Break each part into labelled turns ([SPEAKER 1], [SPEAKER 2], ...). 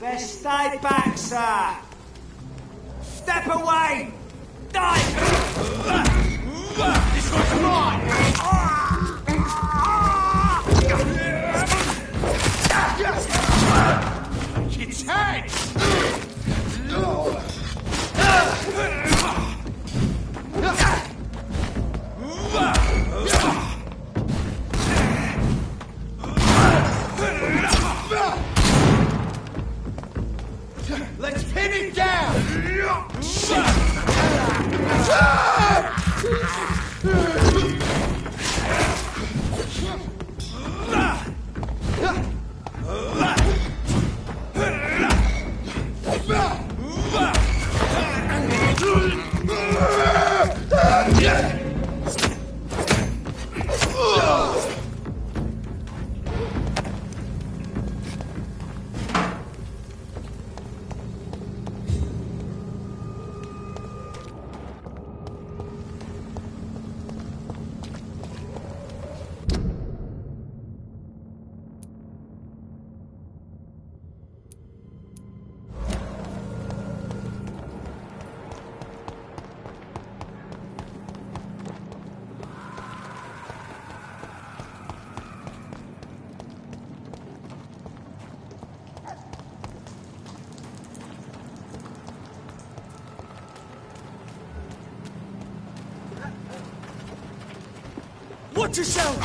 [SPEAKER 1] Best stay back, sir. Step away! Die! This one's mine! Its head!
[SPEAKER 2] Let's pin it down!
[SPEAKER 1] Watch yourself!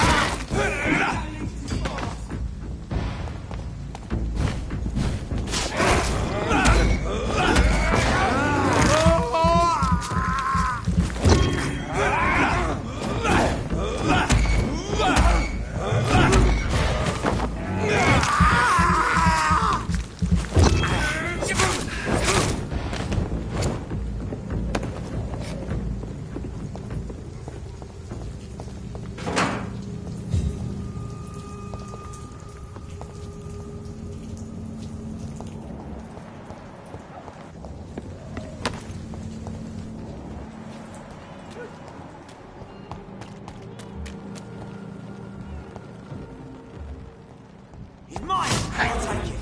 [SPEAKER 1] He's mine! I'll take it!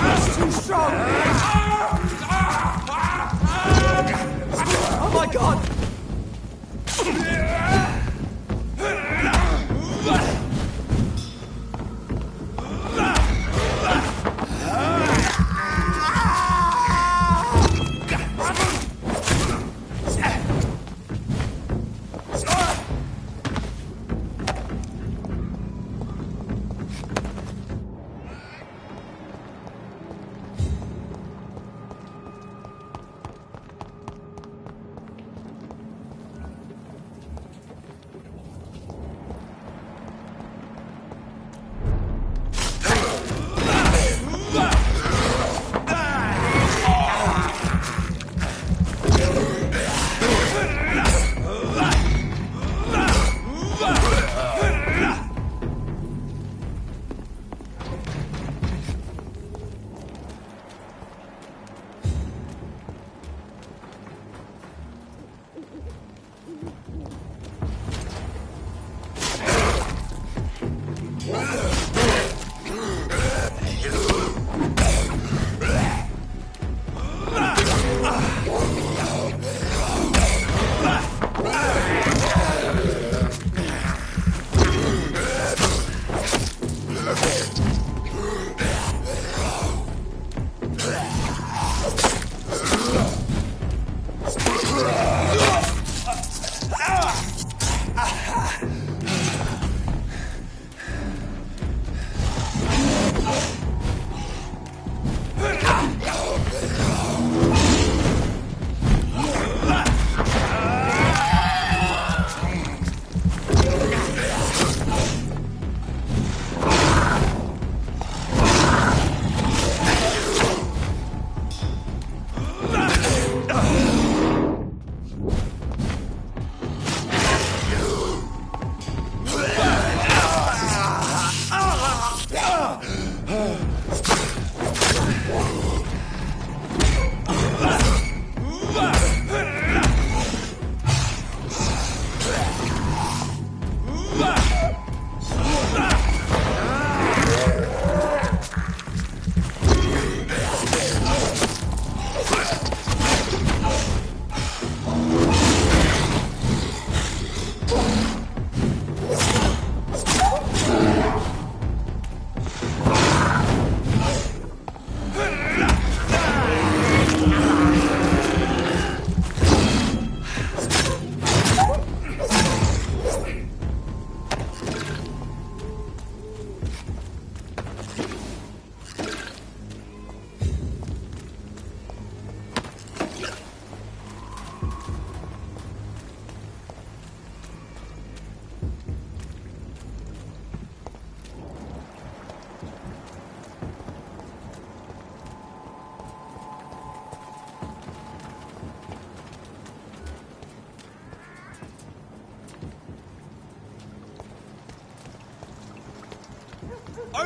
[SPEAKER 1] That's too strong! Oh my god!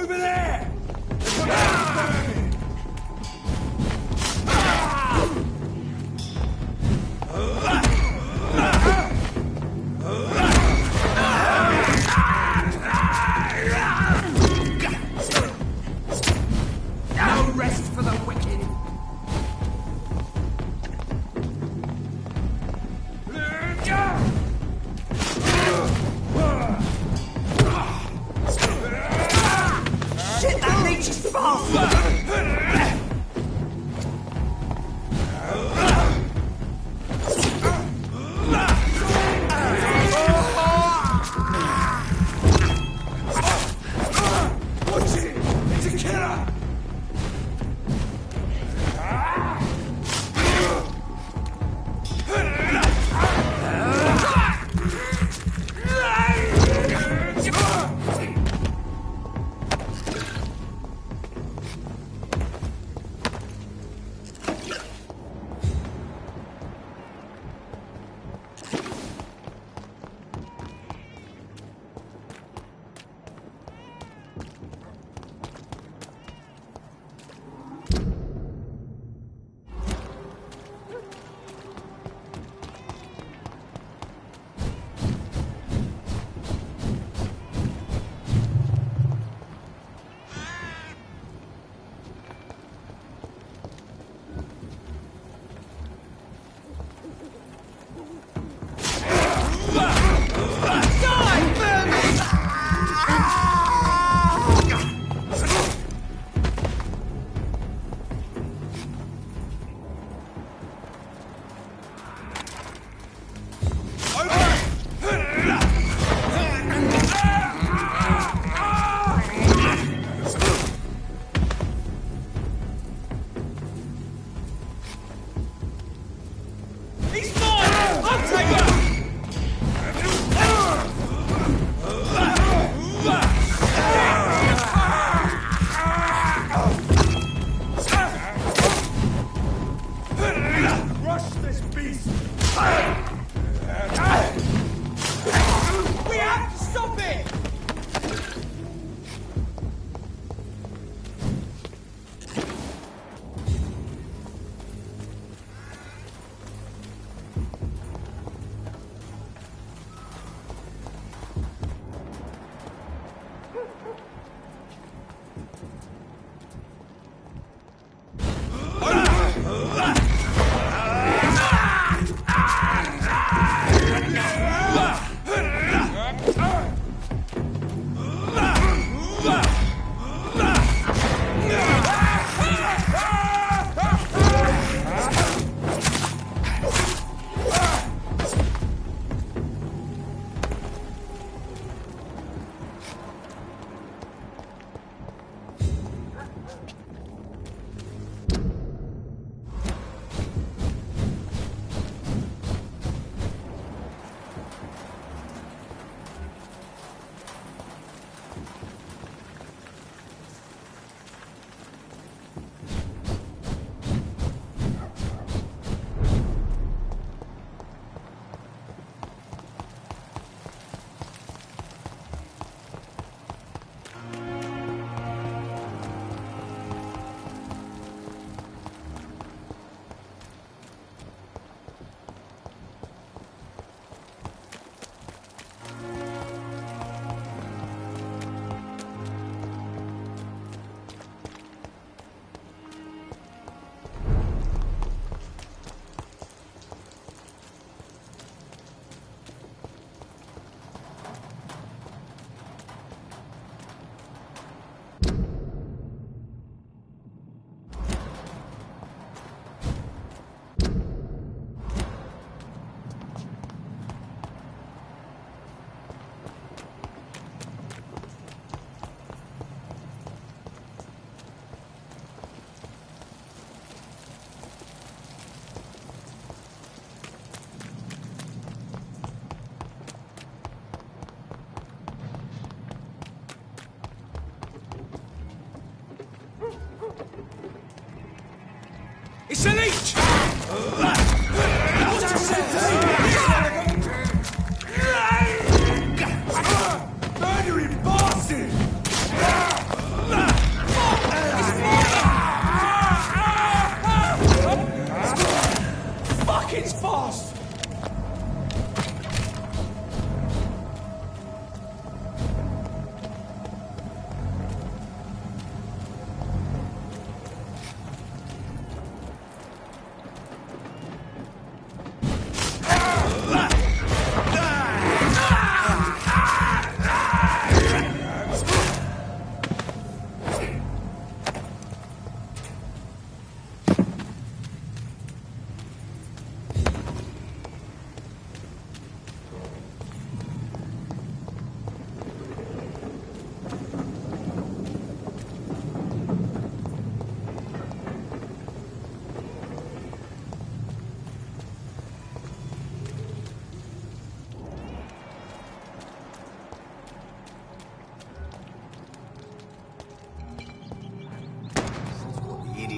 [SPEAKER 2] Over there!
[SPEAKER 1] No rest for the wicked. Shit, that leech is fast!
[SPEAKER 2] Watch it! It's a killer!
[SPEAKER 1] It's a leech!
[SPEAKER 2] Murdering bastard!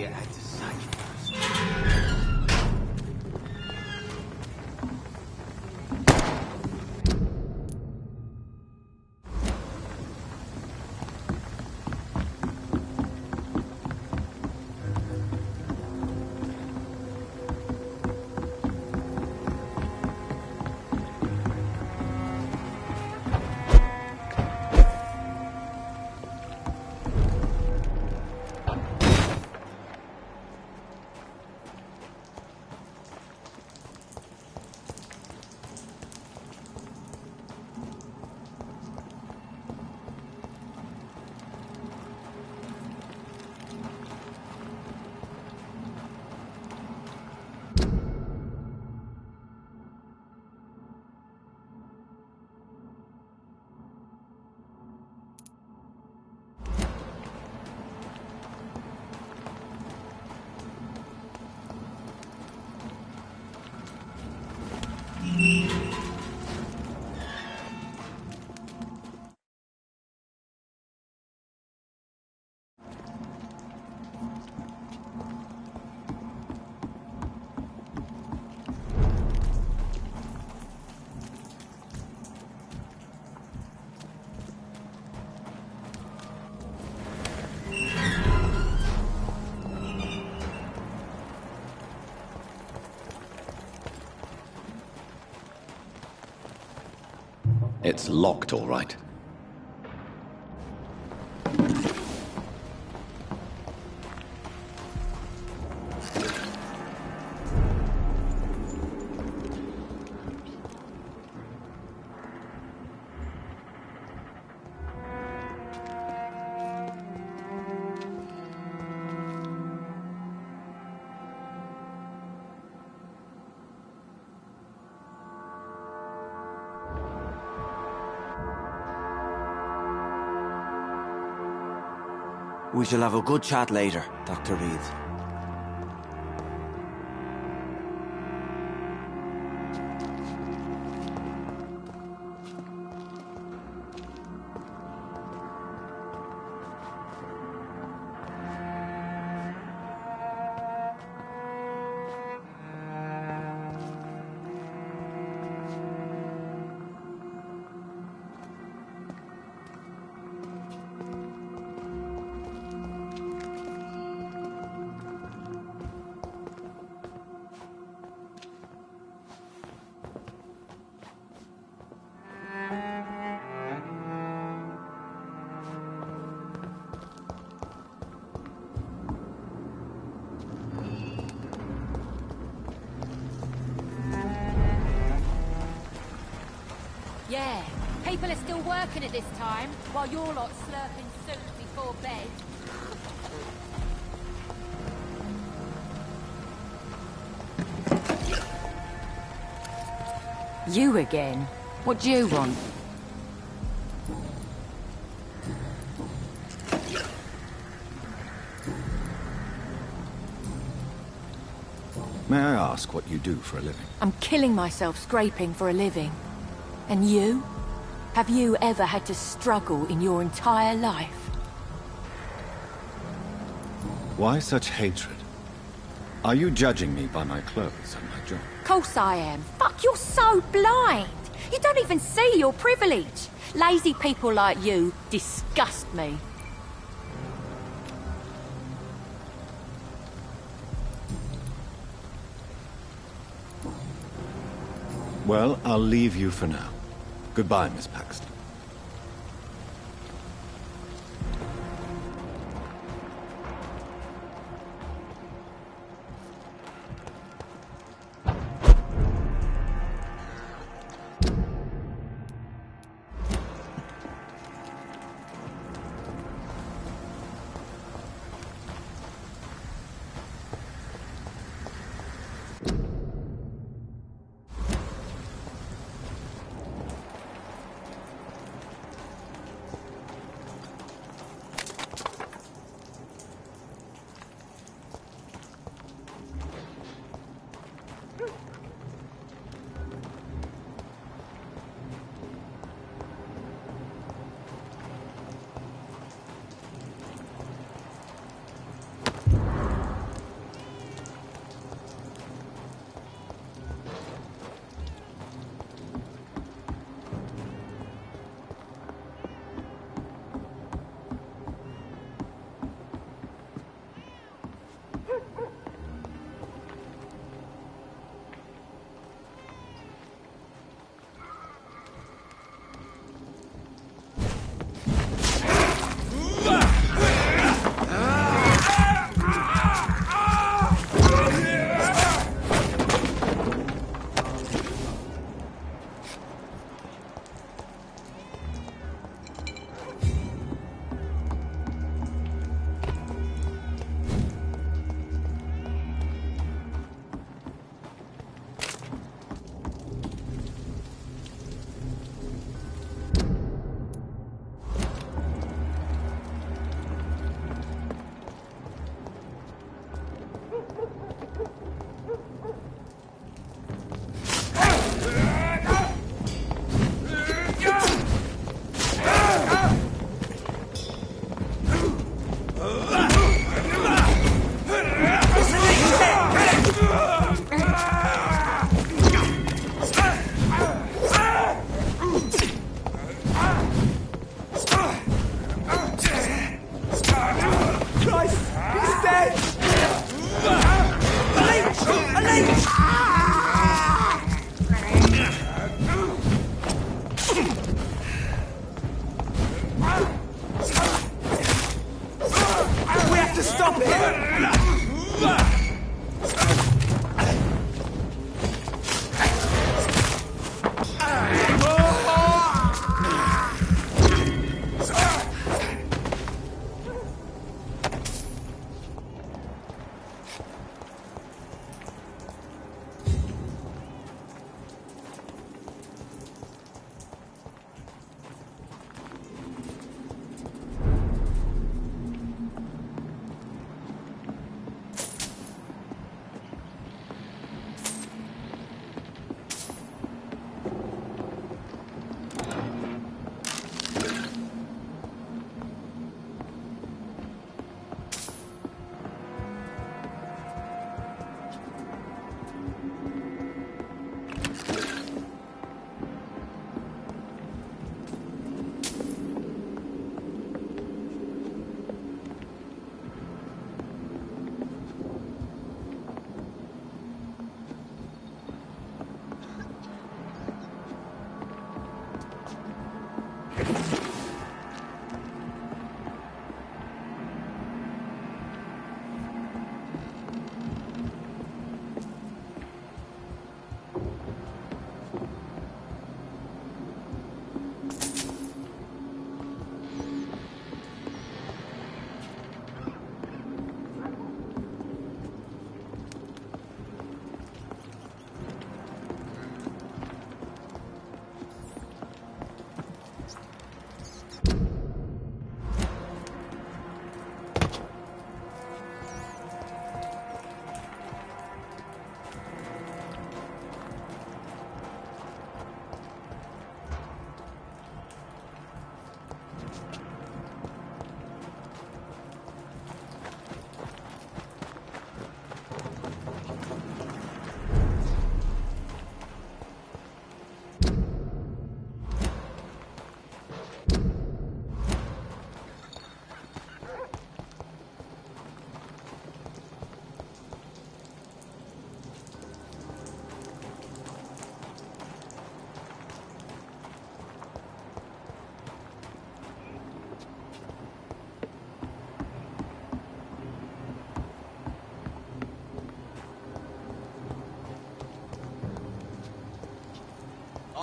[SPEAKER 3] you had to say first.
[SPEAKER 4] It's locked, all right.
[SPEAKER 5] We shall have a good chat later, Dr. Reed.
[SPEAKER 6] Yeah, people are still working at this time, while you're lot slurping soup before bed.
[SPEAKER 7] You again? What do you want?
[SPEAKER 8] May I ask what you do for a living?
[SPEAKER 7] I'm killing myself scraping for a living. And you? Have you ever had to struggle in your entire life?
[SPEAKER 8] Why such hatred? Are you judging me by my clothes and my job?
[SPEAKER 7] Course I am. Fuck, you're so blind. You don't even see your privilege. Lazy people like you disgust me.
[SPEAKER 8] Well, I'll leave you for now. Goodbye, Miss Paxton.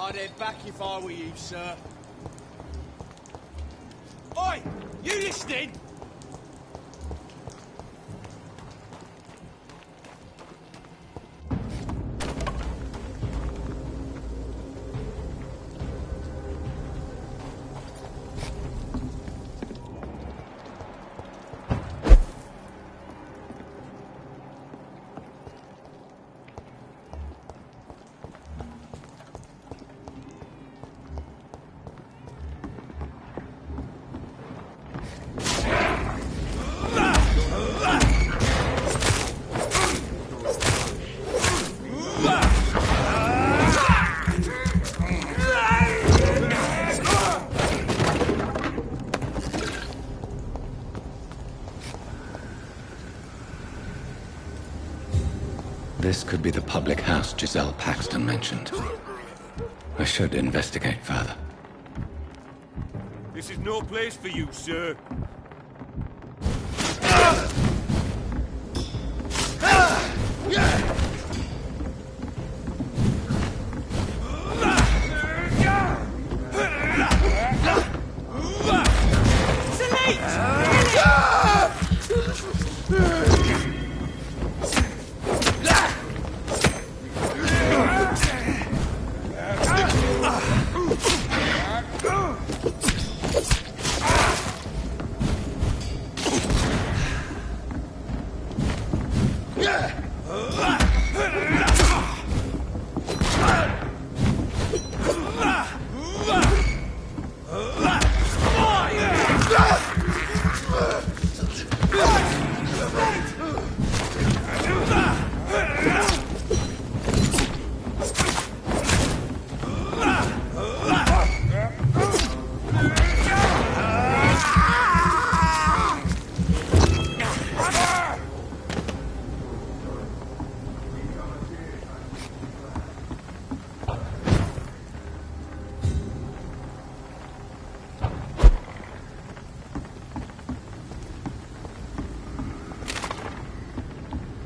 [SPEAKER 3] I'd head back if I were you, sir. Oi! You listening?
[SPEAKER 4] This could be the public house Giselle Paxton mentioned. I should investigate further.
[SPEAKER 2] This is no place for you, sir.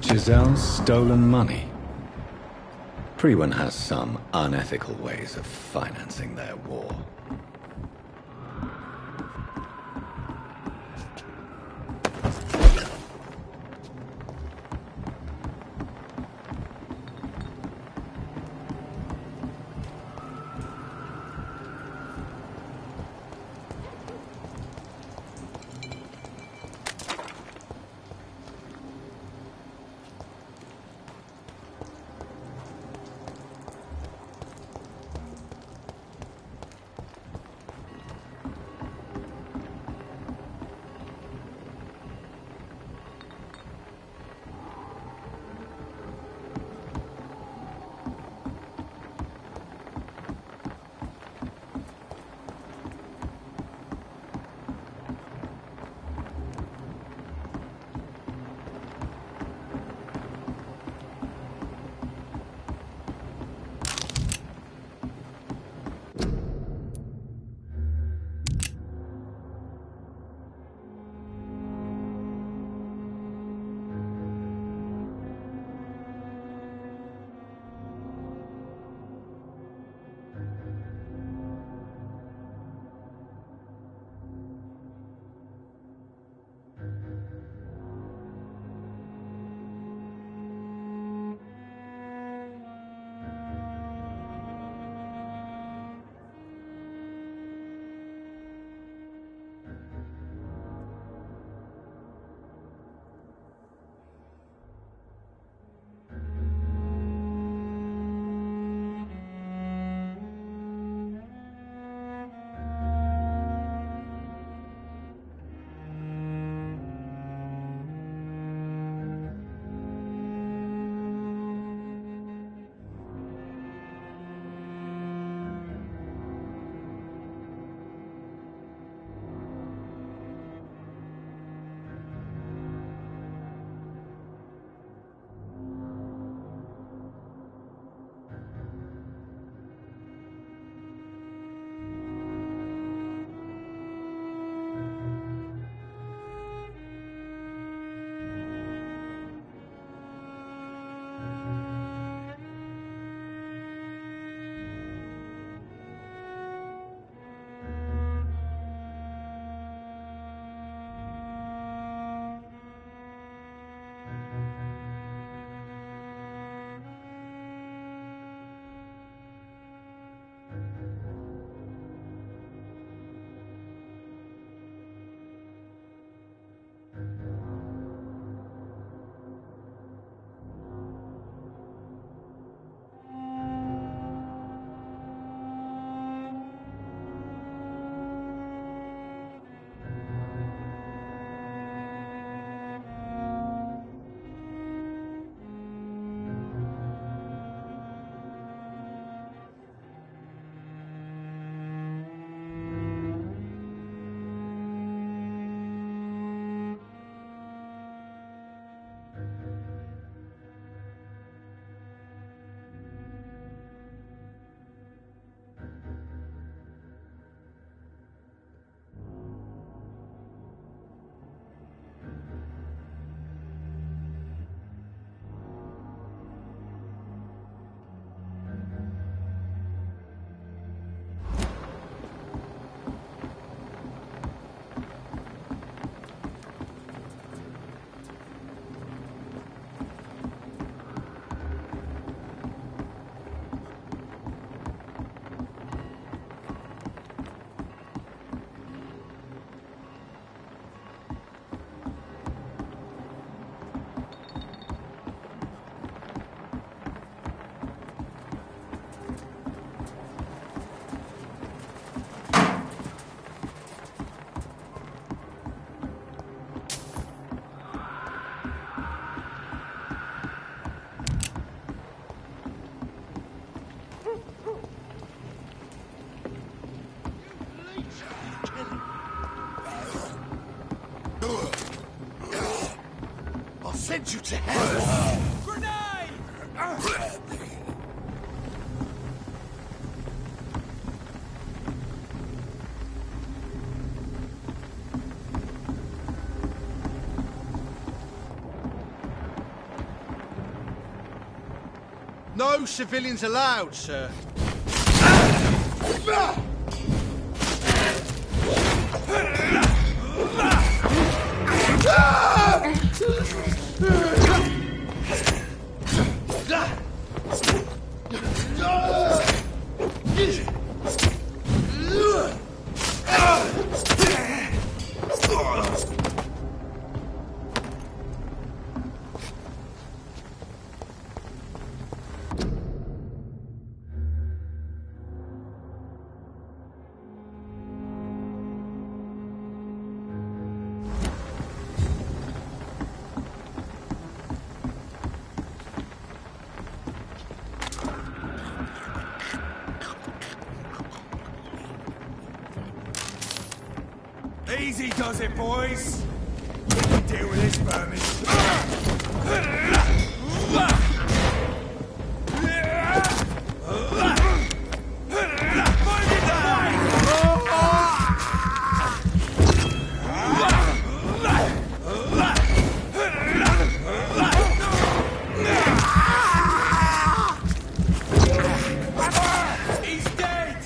[SPEAKER 4] Giselle's stolen money. Priwen has some unethical ways of financing their war.
[SPEAKER 3] send you to hell! No civilians allowed, sir.
[SPEAKER 2] Easy does it, boys. We can deal with this vermin. He's dead!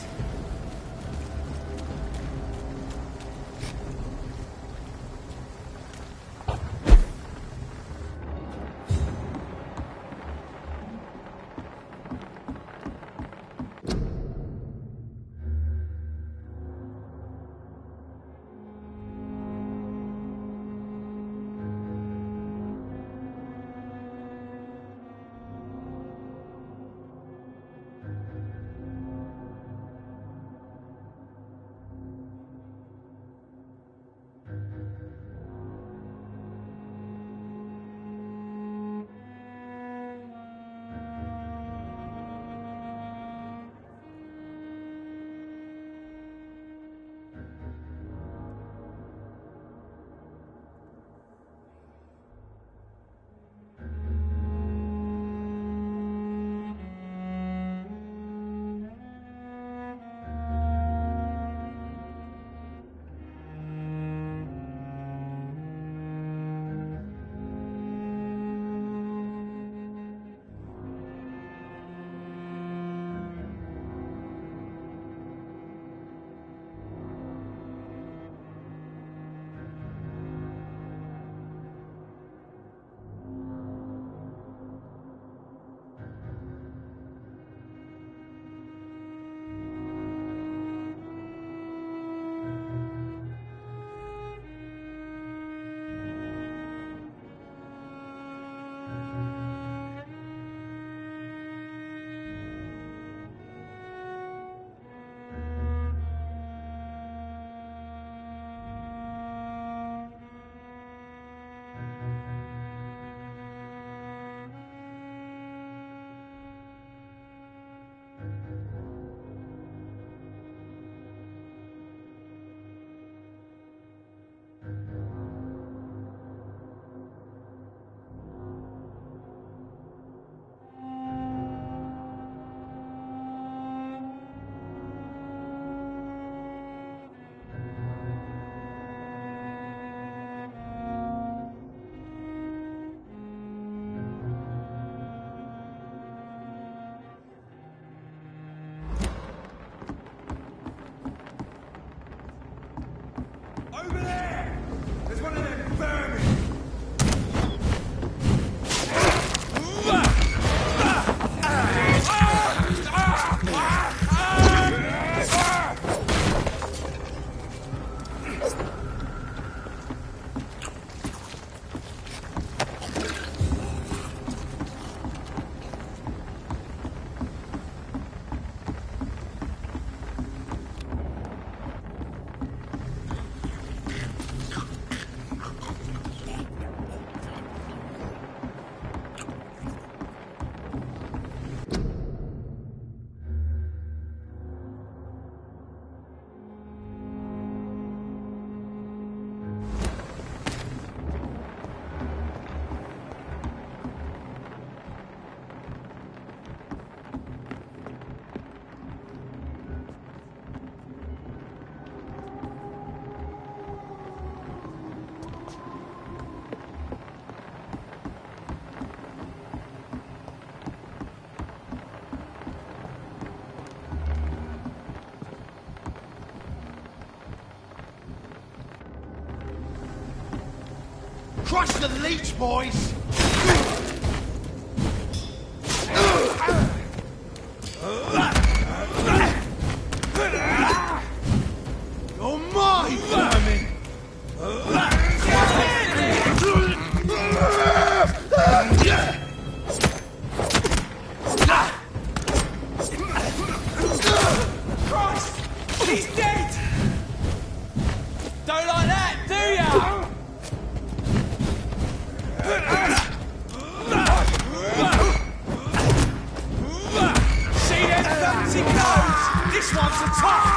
[SPEAKER 2] Crush the leech, boys! You're mine, vermin!
[SPEAKER 3] Christ! He's dead! Don't like that, do ya? See them fancy clothes? This one's a top!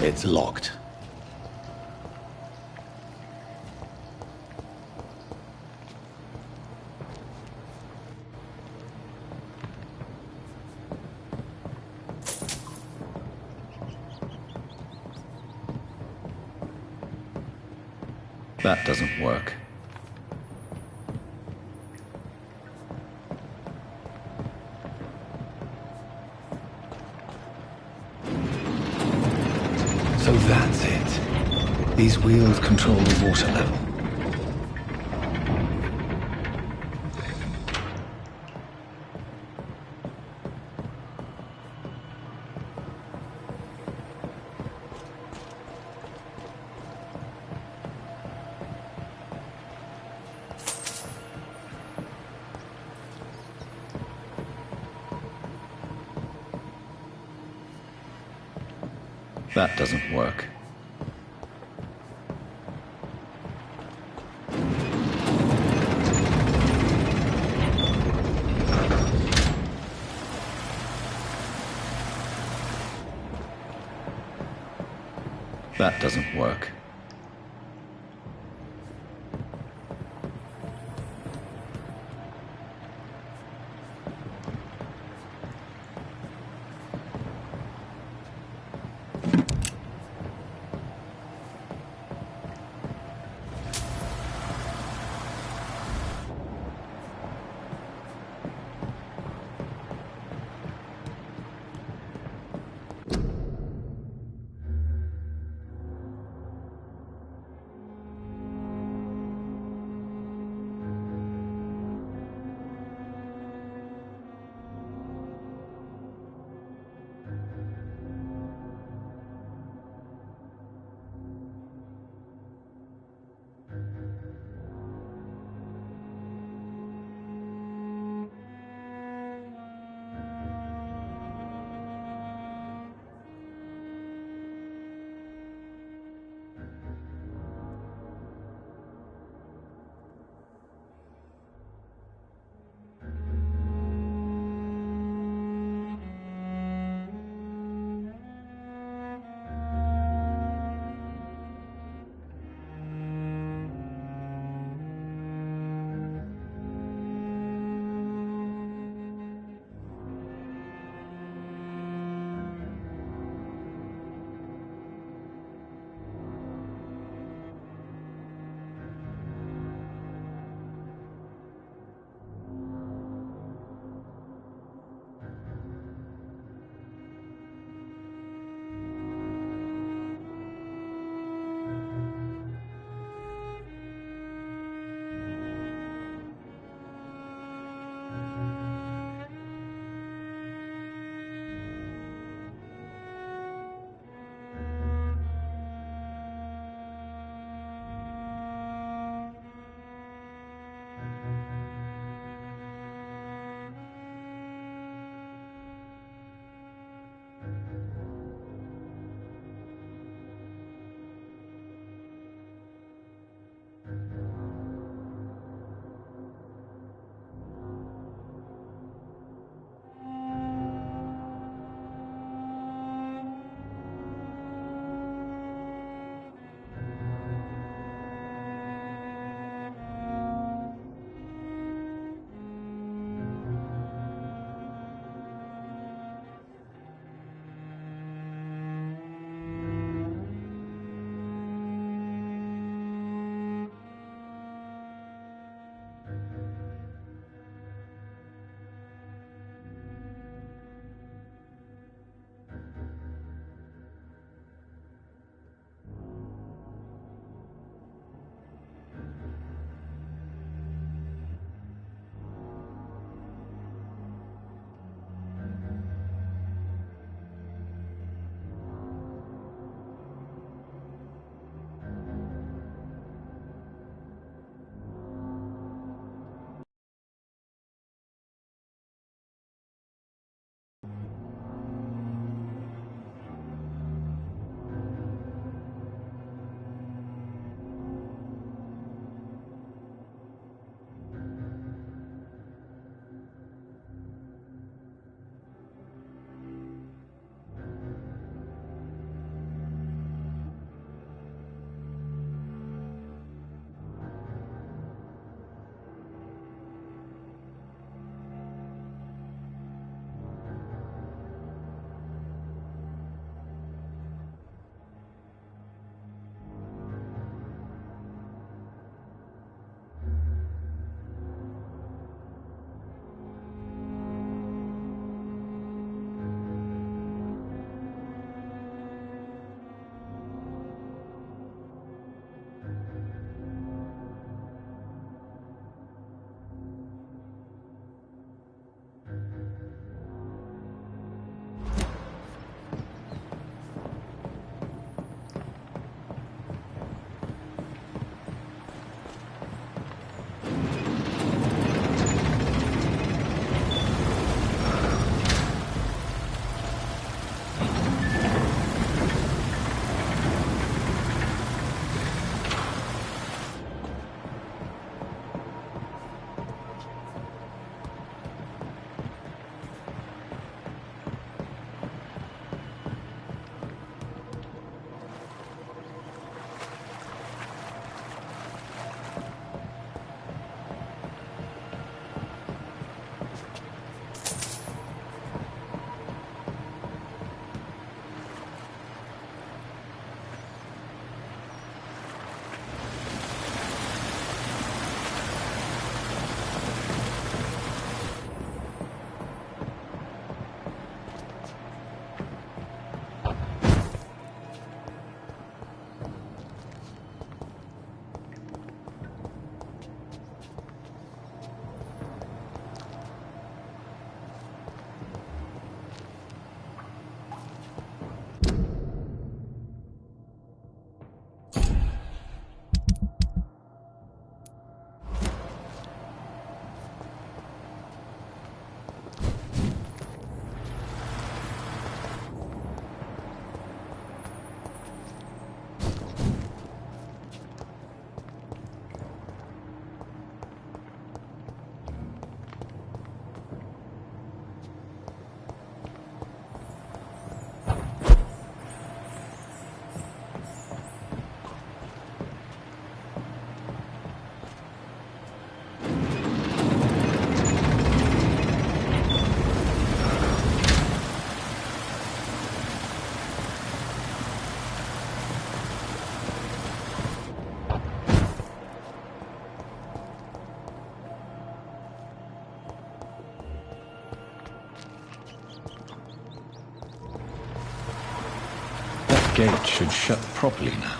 [SPEAKER 4] It's locked. That doesn't work. So that's it. These wheels control the water level. That doesn't work. That doesn't work. gate should shut properly now.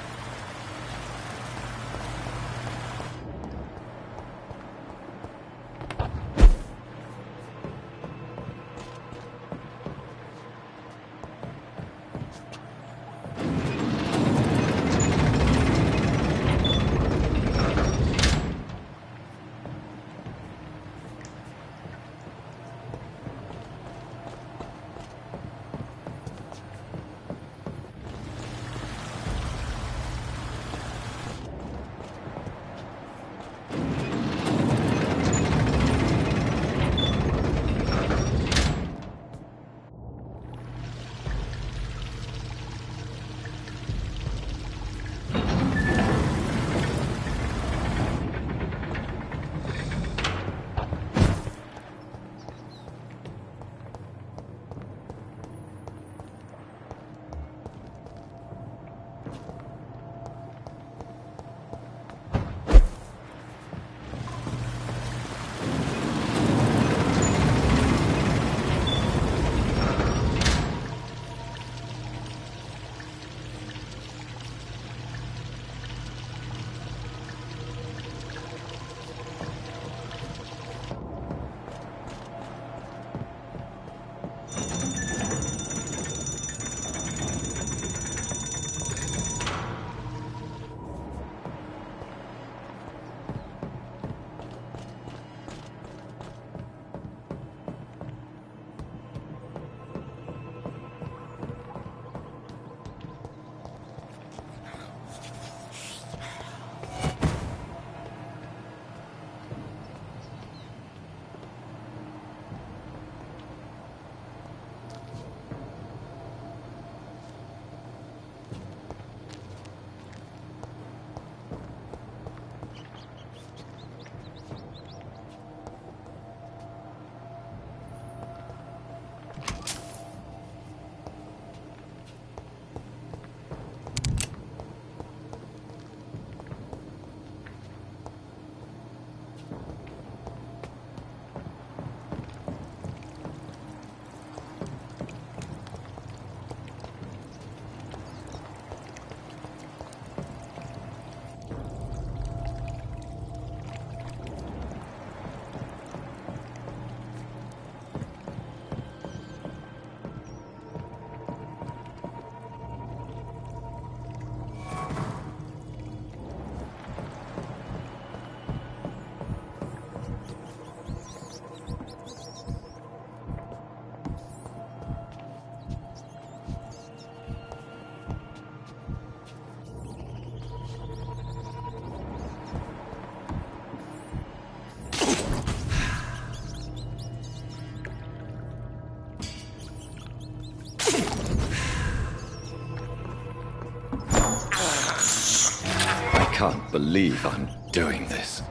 [SPEAKER 4] I can't believe I'm doing this.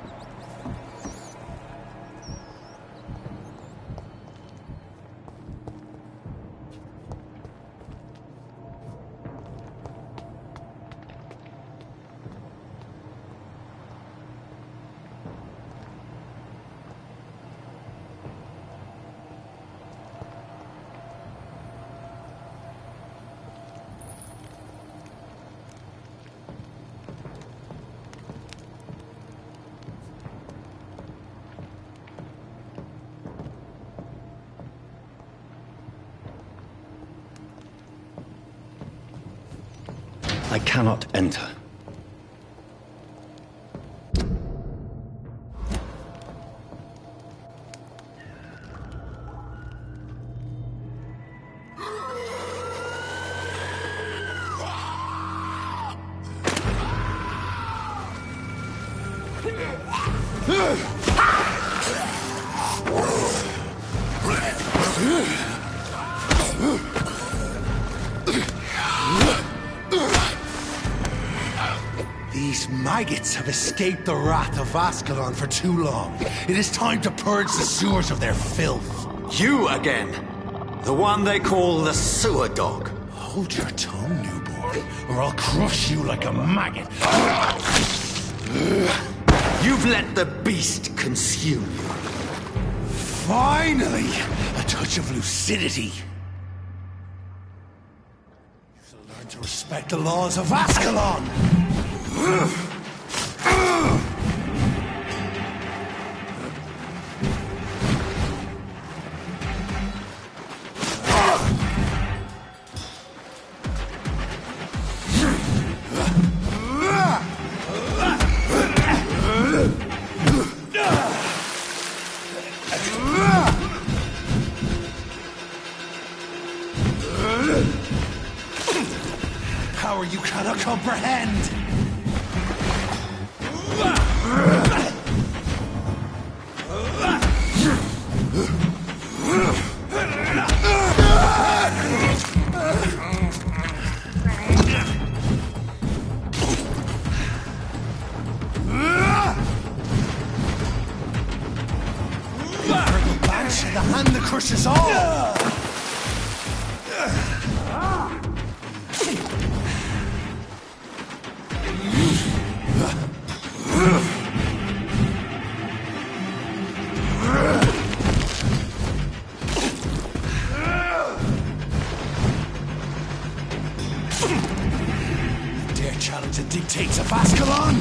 [SPEAKER 4] I cannot enter.
[SPEAKER 2] These maggots have escaped the wrath of Ascalon for too long. It is time to purge the sewers of their filth.
[SPEAKER 5] You again! The one they call the sewer dog.
[SPEAKER 2] Hold your tongue, new boy, or I'll crush you like a maggot.
[SPEAKER 5] You've let the beast consume you.
[SPEAKER 2] Finally! A touch of lucidity. You'll learn to respect respect the laws of Ascalon! Power you cannot comprehend! Banshee, the hand that crushes all! Dare challenge the dictates of Ascalon?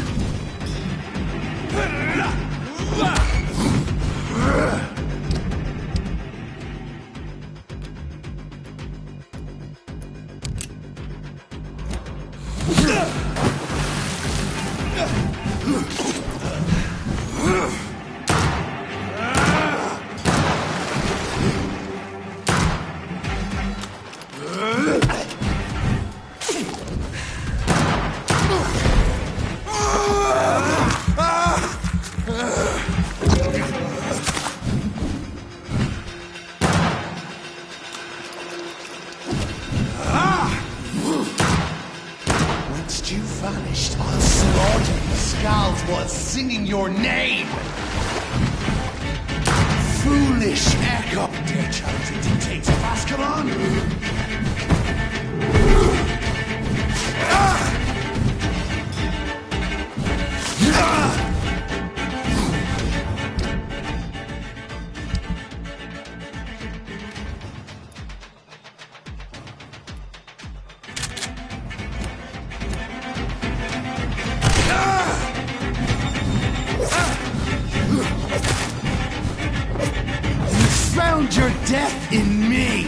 [SPEAKER 2] Whilst you vanished, I'll slaughter you skulls while singing your name! Foolish echo! Dare challenge the dictates of Ascalon? You found your death in me!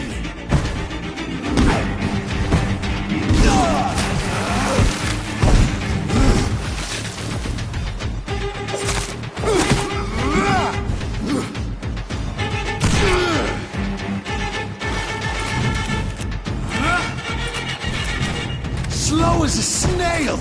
[SPEAKER 2] Slow as a snail!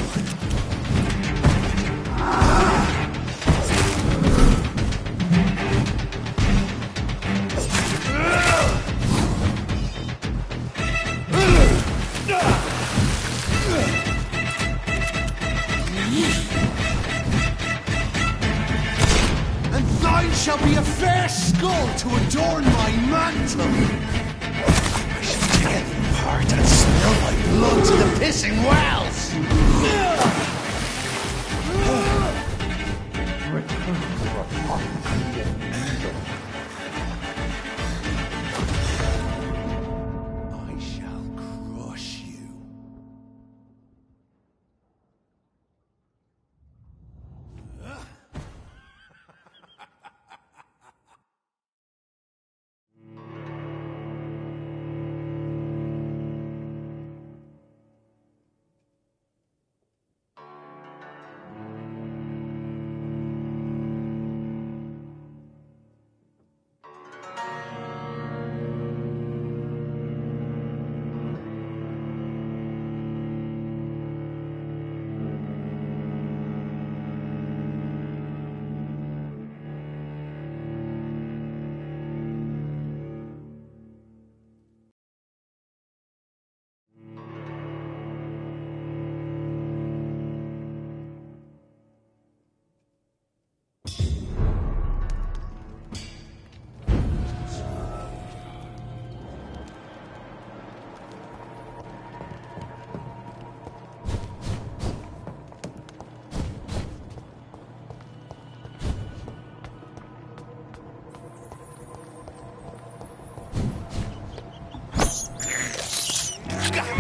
[SPEAKER 2] And thine shall be a fair skull to adorn my mantle! I shall tear thee apart and spill my blood to the pissing wells! I shall crush you.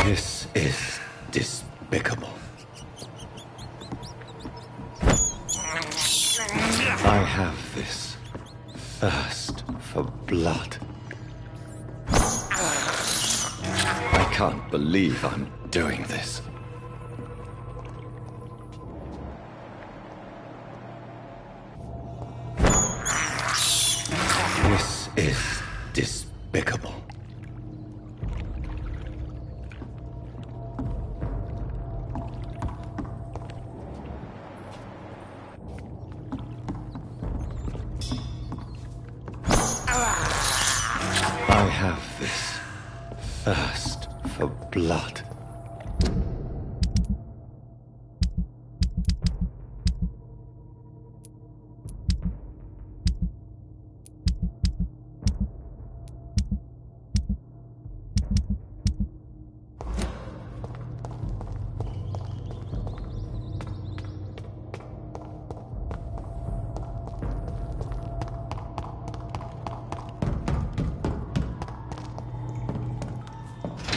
[SPEAKER 4] This is for blood. I can't believe I'm doing this. This is despicable. I have this thirst for blood.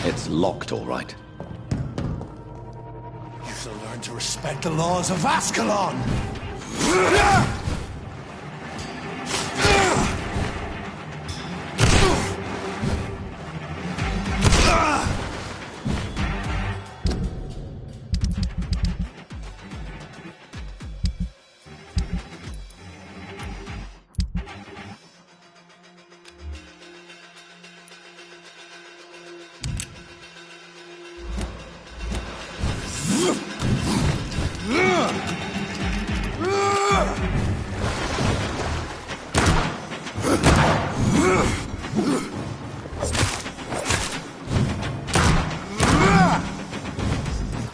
[SPEAKER 4] It's locked, all right.
[SPEAKER 2] You shall learn to respect the laws of Ascalon!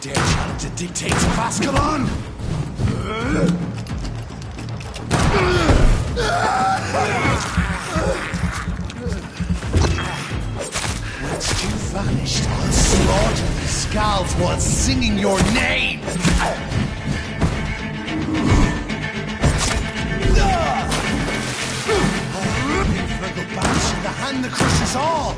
[SPEAKER 2] Dare challenge the dictates of Ascalon? Once you vanished, I'll slaughter the scalds while singing your name! The banshee, the hand that crushes all!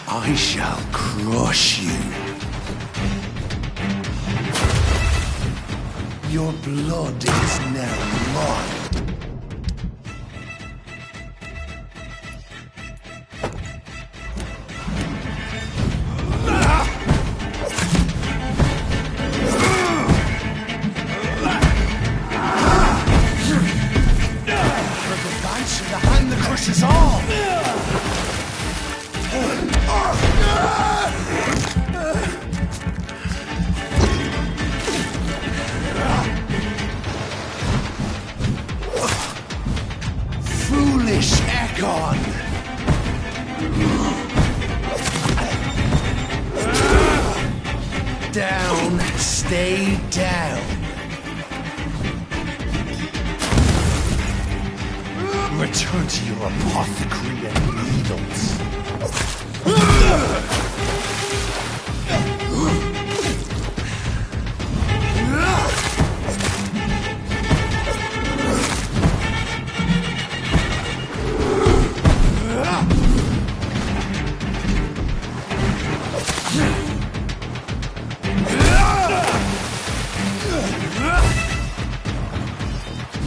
[SPEAKER 2] I shall crush you. Your blood is now mine. The banshee, the hand that crushes all. Foolish Ekon! Down, stay down. Return to your apothecary and needles.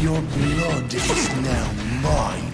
[SPEAKER 2] Your blood is now mine.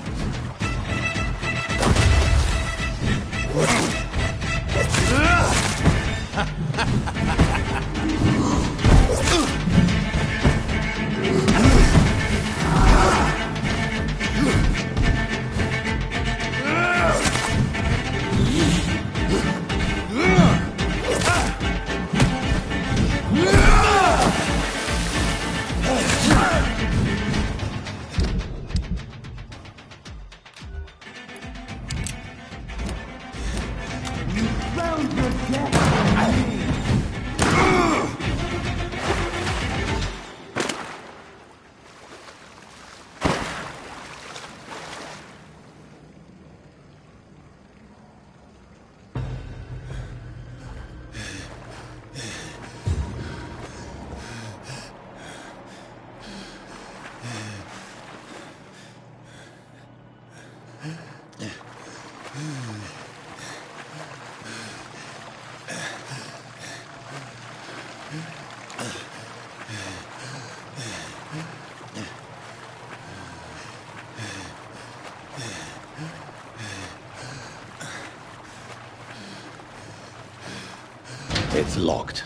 [SPEAKER 4] It's locked.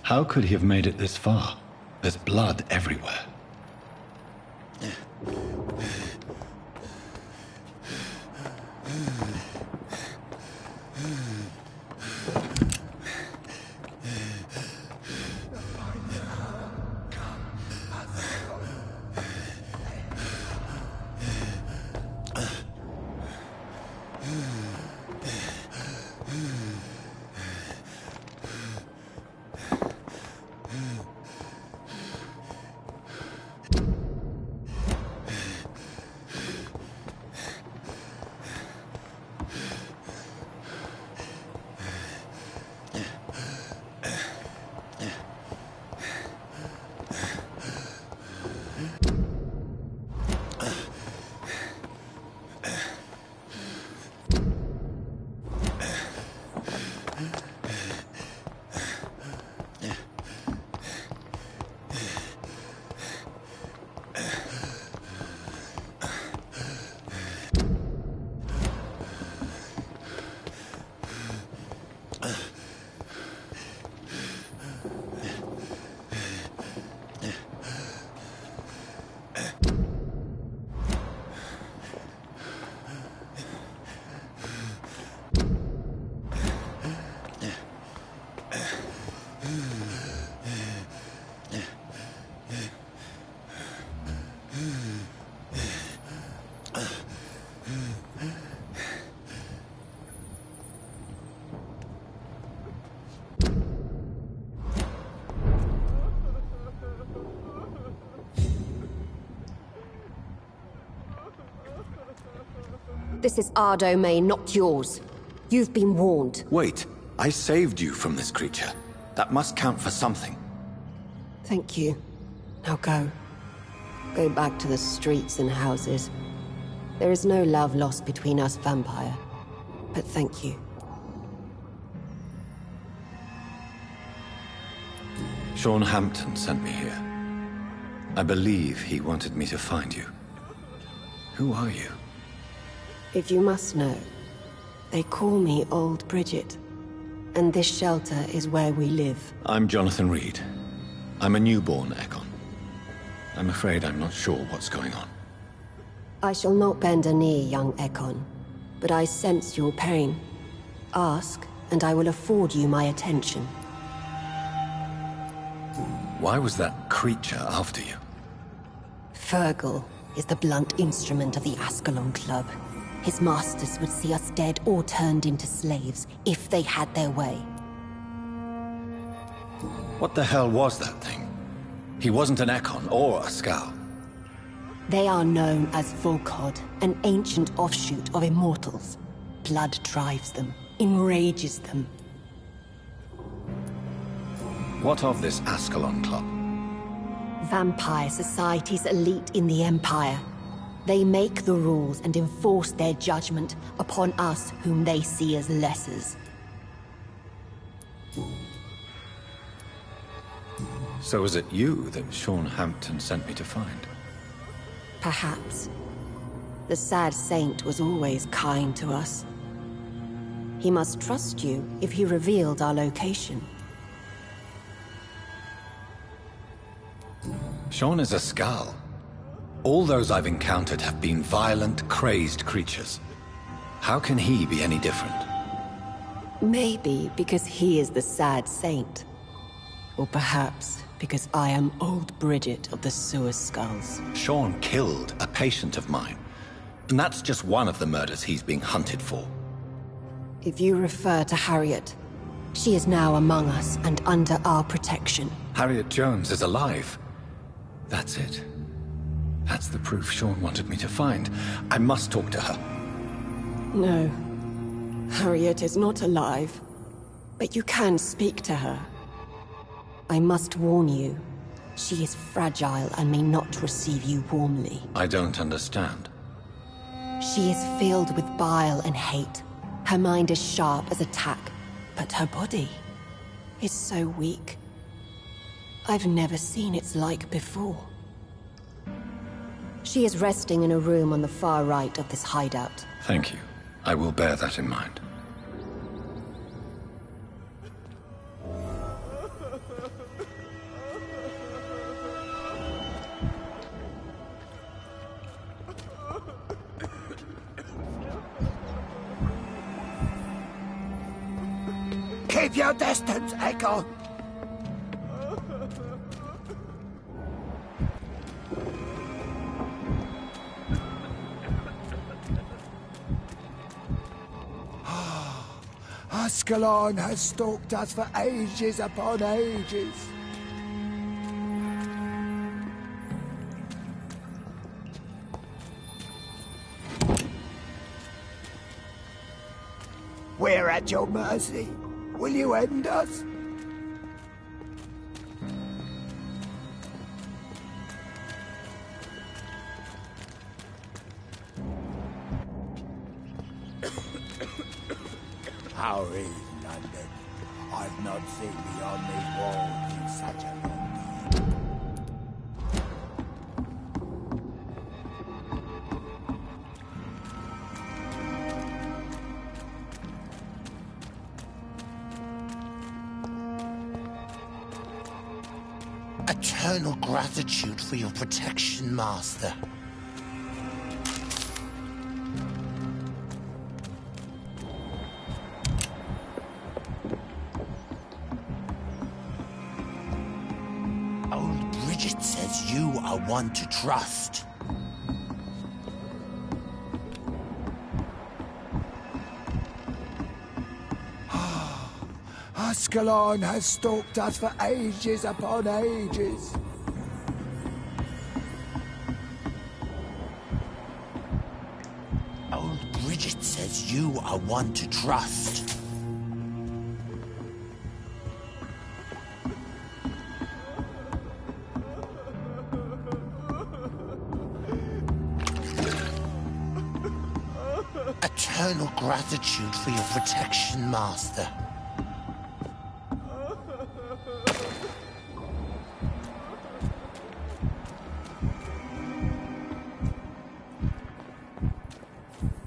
[SPEAKER 8] How could he have made it this far? There's blood everywhere.
[SPEAKER 9] This is our domain, not yours. You've been warned.
[SPEAKER 8] Wait, I saved you from this creature. That must count for something.
[SPEAKER 9] Thank you. Now go. Go back to the streets and houses. There is no love lost between us, vampire. But thank you.
[SPEAKER 8] Sean Hampton sent me here. I believe he wanted me to find you. Who are you?
[SPEAKER 9] If you must know, they call me Old Bridget. And this shelter is where we live.
[SPEAKER 8] I'm Jonathan Reed. I'm a newborn Ekon. I'm afraid I'm not sure what's going on.
[SPEAKER 9] I shall not bend a knee, young Ekon. But I sense your pain. Ask, and I will afford you my attention.
[SPEAKER 8] Why was that creature after you?
[SPEAKER 9] Fergal is the blunt instrument of the Ascalon Club. His masters would see us dead or turned into slaves, if they had their way.
[SPEAKER 8] What the hell was that thing? He wasn't an Ekon or a Skal.
[SPEAKER 9] They are known as Volkod, an ancient offshoot of immortals. Blood drives them, enrages them.
[SPEAKER 8] What of this Ascalon Club?
[SPEAKER 9] Vampire society's elite in the Empire. They make the rules and enforce their judgment upon us whom they see as lessers.
[SPEAKER 8] So is it you that Sean Hampton sent me to find?
[SPEAKER 9] Perhaps. The sad saint was always kind to us. He must trust you if he revealed our location.
[SPEAKER 8] Sean is a Skal. All those I've encountered have been violent, crazed creatures. How can he be any different?
[SPEAKER 9] Maybe because he is the sad saint. Or perhaps because I am old Bridget of the Sewer Skulls.
[SPEAKER 8] Sean killed a patient of mine. And that's just one of the murders he's being hunted for.
[SPEAKER 9] If you refer to Harriet, she is now among us and under our protection.
[SPEAKER 8] Harriet Jones is alive. That's it. That's the proof Sean wanted me to find. I must talk to her.
[SPEAKER 9] No. Harriet is not alive. But you can speak to her. I must warn you. She is fragile and may not receive you warmly.
[SPEAKER 8] I don't understand.
[SPEAKER 9] She is filled with bile and hate. Her mind is sharp as a tack, but her body is so weak. I've never seen its like before. She is resting in a room on the far right of this hideout.
[SPEAKER 8] Thank you. I will bear that in mind.
[SPEAKER 1] Keep your distance, Echo! Ascalon has stalked us for ages upon ages. We're at your mercy. Will you end us? How is London? I've not seen beyond these walls in such a long time.
[SPEAKER 2] Eternal gratitude for your protection, Master. Old Bridget says you are one to trust.
[SPEAKER 1] Ascalon has stalked us for ages upon ages.
[SPEAKER 2] Old Bridget says you are one to trust. Eternal gratitude for your protection, Master.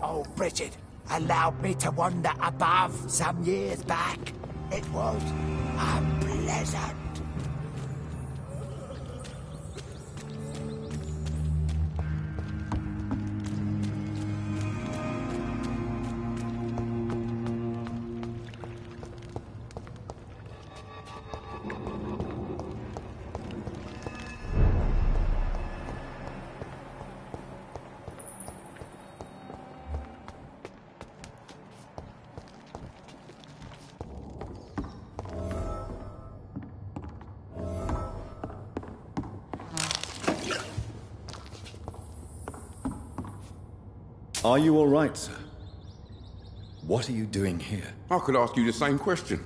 [SPEAKER 1] Oh, Bridget allowed me to wander above some years back. It was unpleasant.
[SPEAKER 8] Are you all right, sir? What are you doing here?
[SPEAKER 10] I could ask you the same question.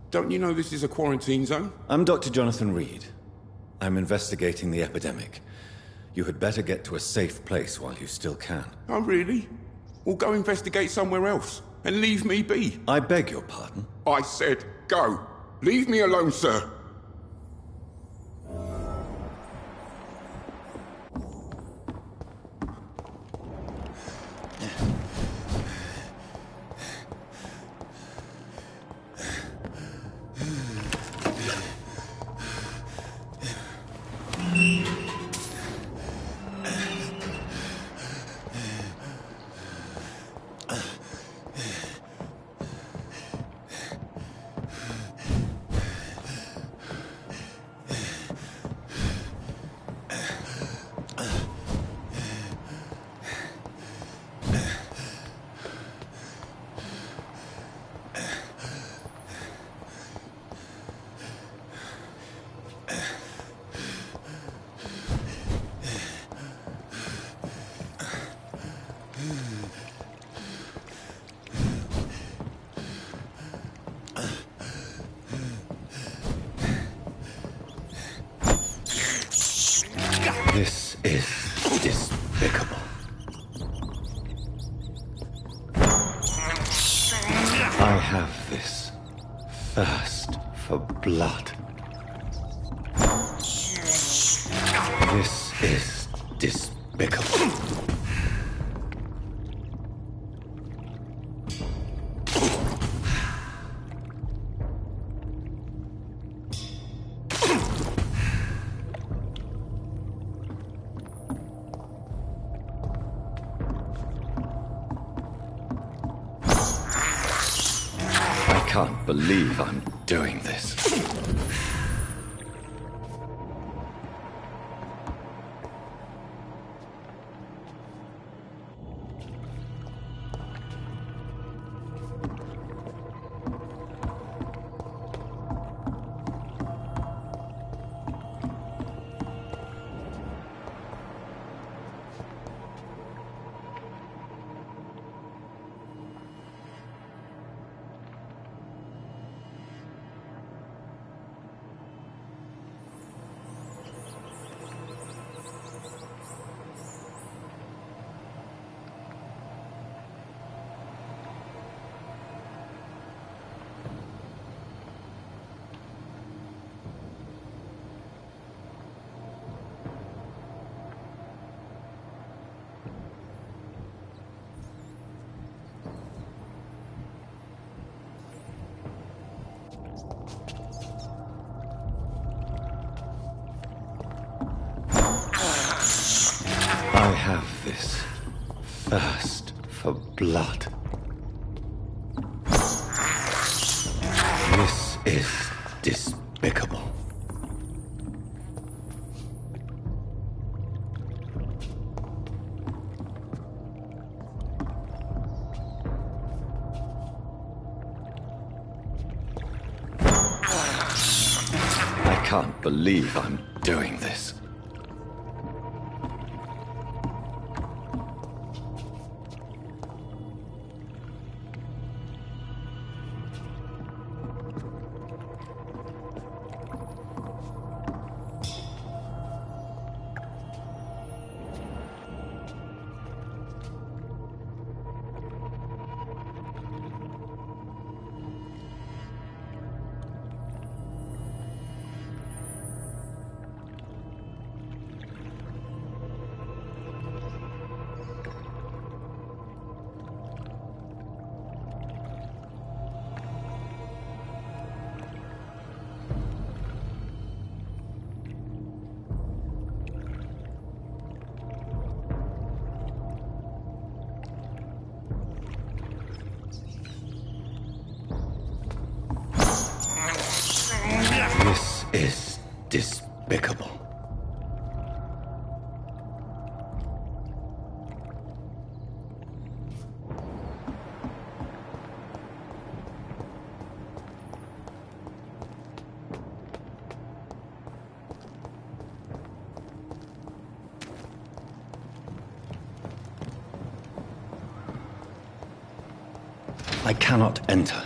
[SPEAKER 10] Don't you know this is a quarantine zone?
[SPEAKER 8] I'm Dr. Jonathan Reed. I'm investigating the epidemic. You had better get to a safe place while you still can.
[SPEAKER 10] Oh, really? Well, go investigate somewhere else and leave me be.
[SPEAKER 8] I beg your pardon?
[SPEAKER 10] I said go. Leave me alone, sir.
[SPEAKER 4] This is despicable. I have this thirst for blood. This is despicable. I can't believe I'm doing this. I have this thirst for blood. This is despicable. I can't believe I'm doing this. This is despicable.
[SPEAKER 8] I cannot enter.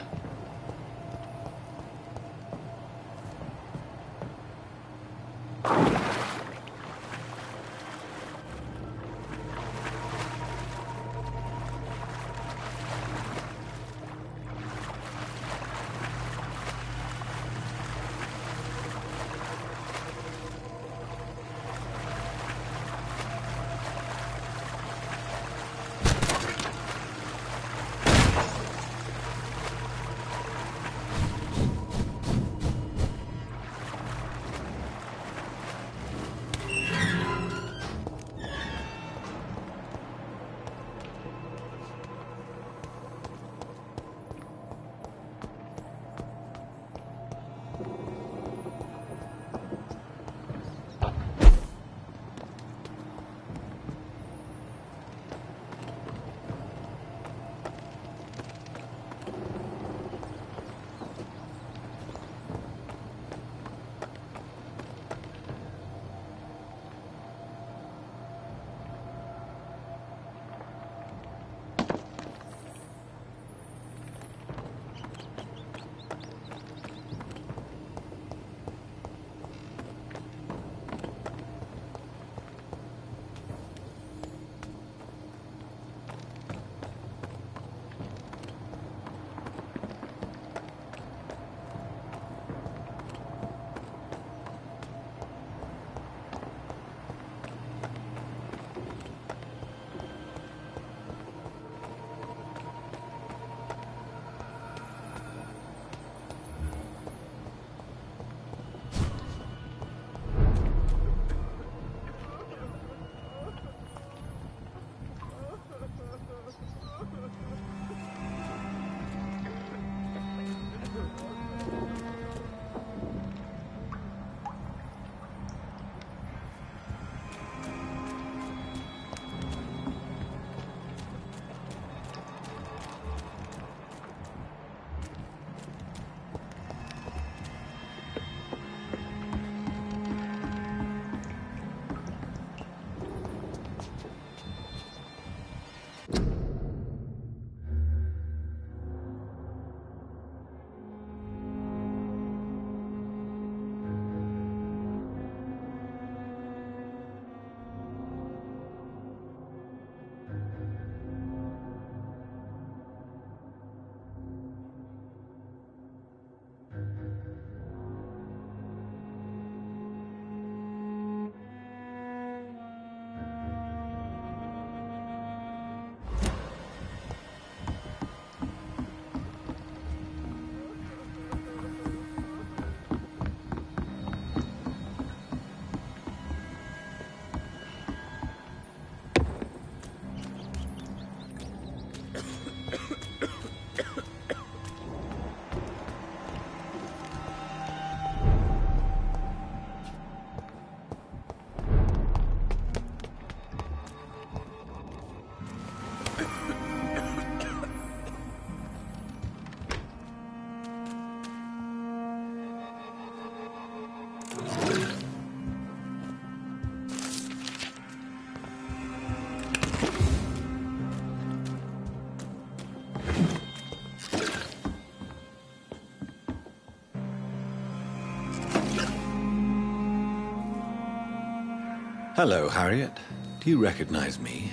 [SPEAKER 8] Hello, Harriet. Do you recognize me?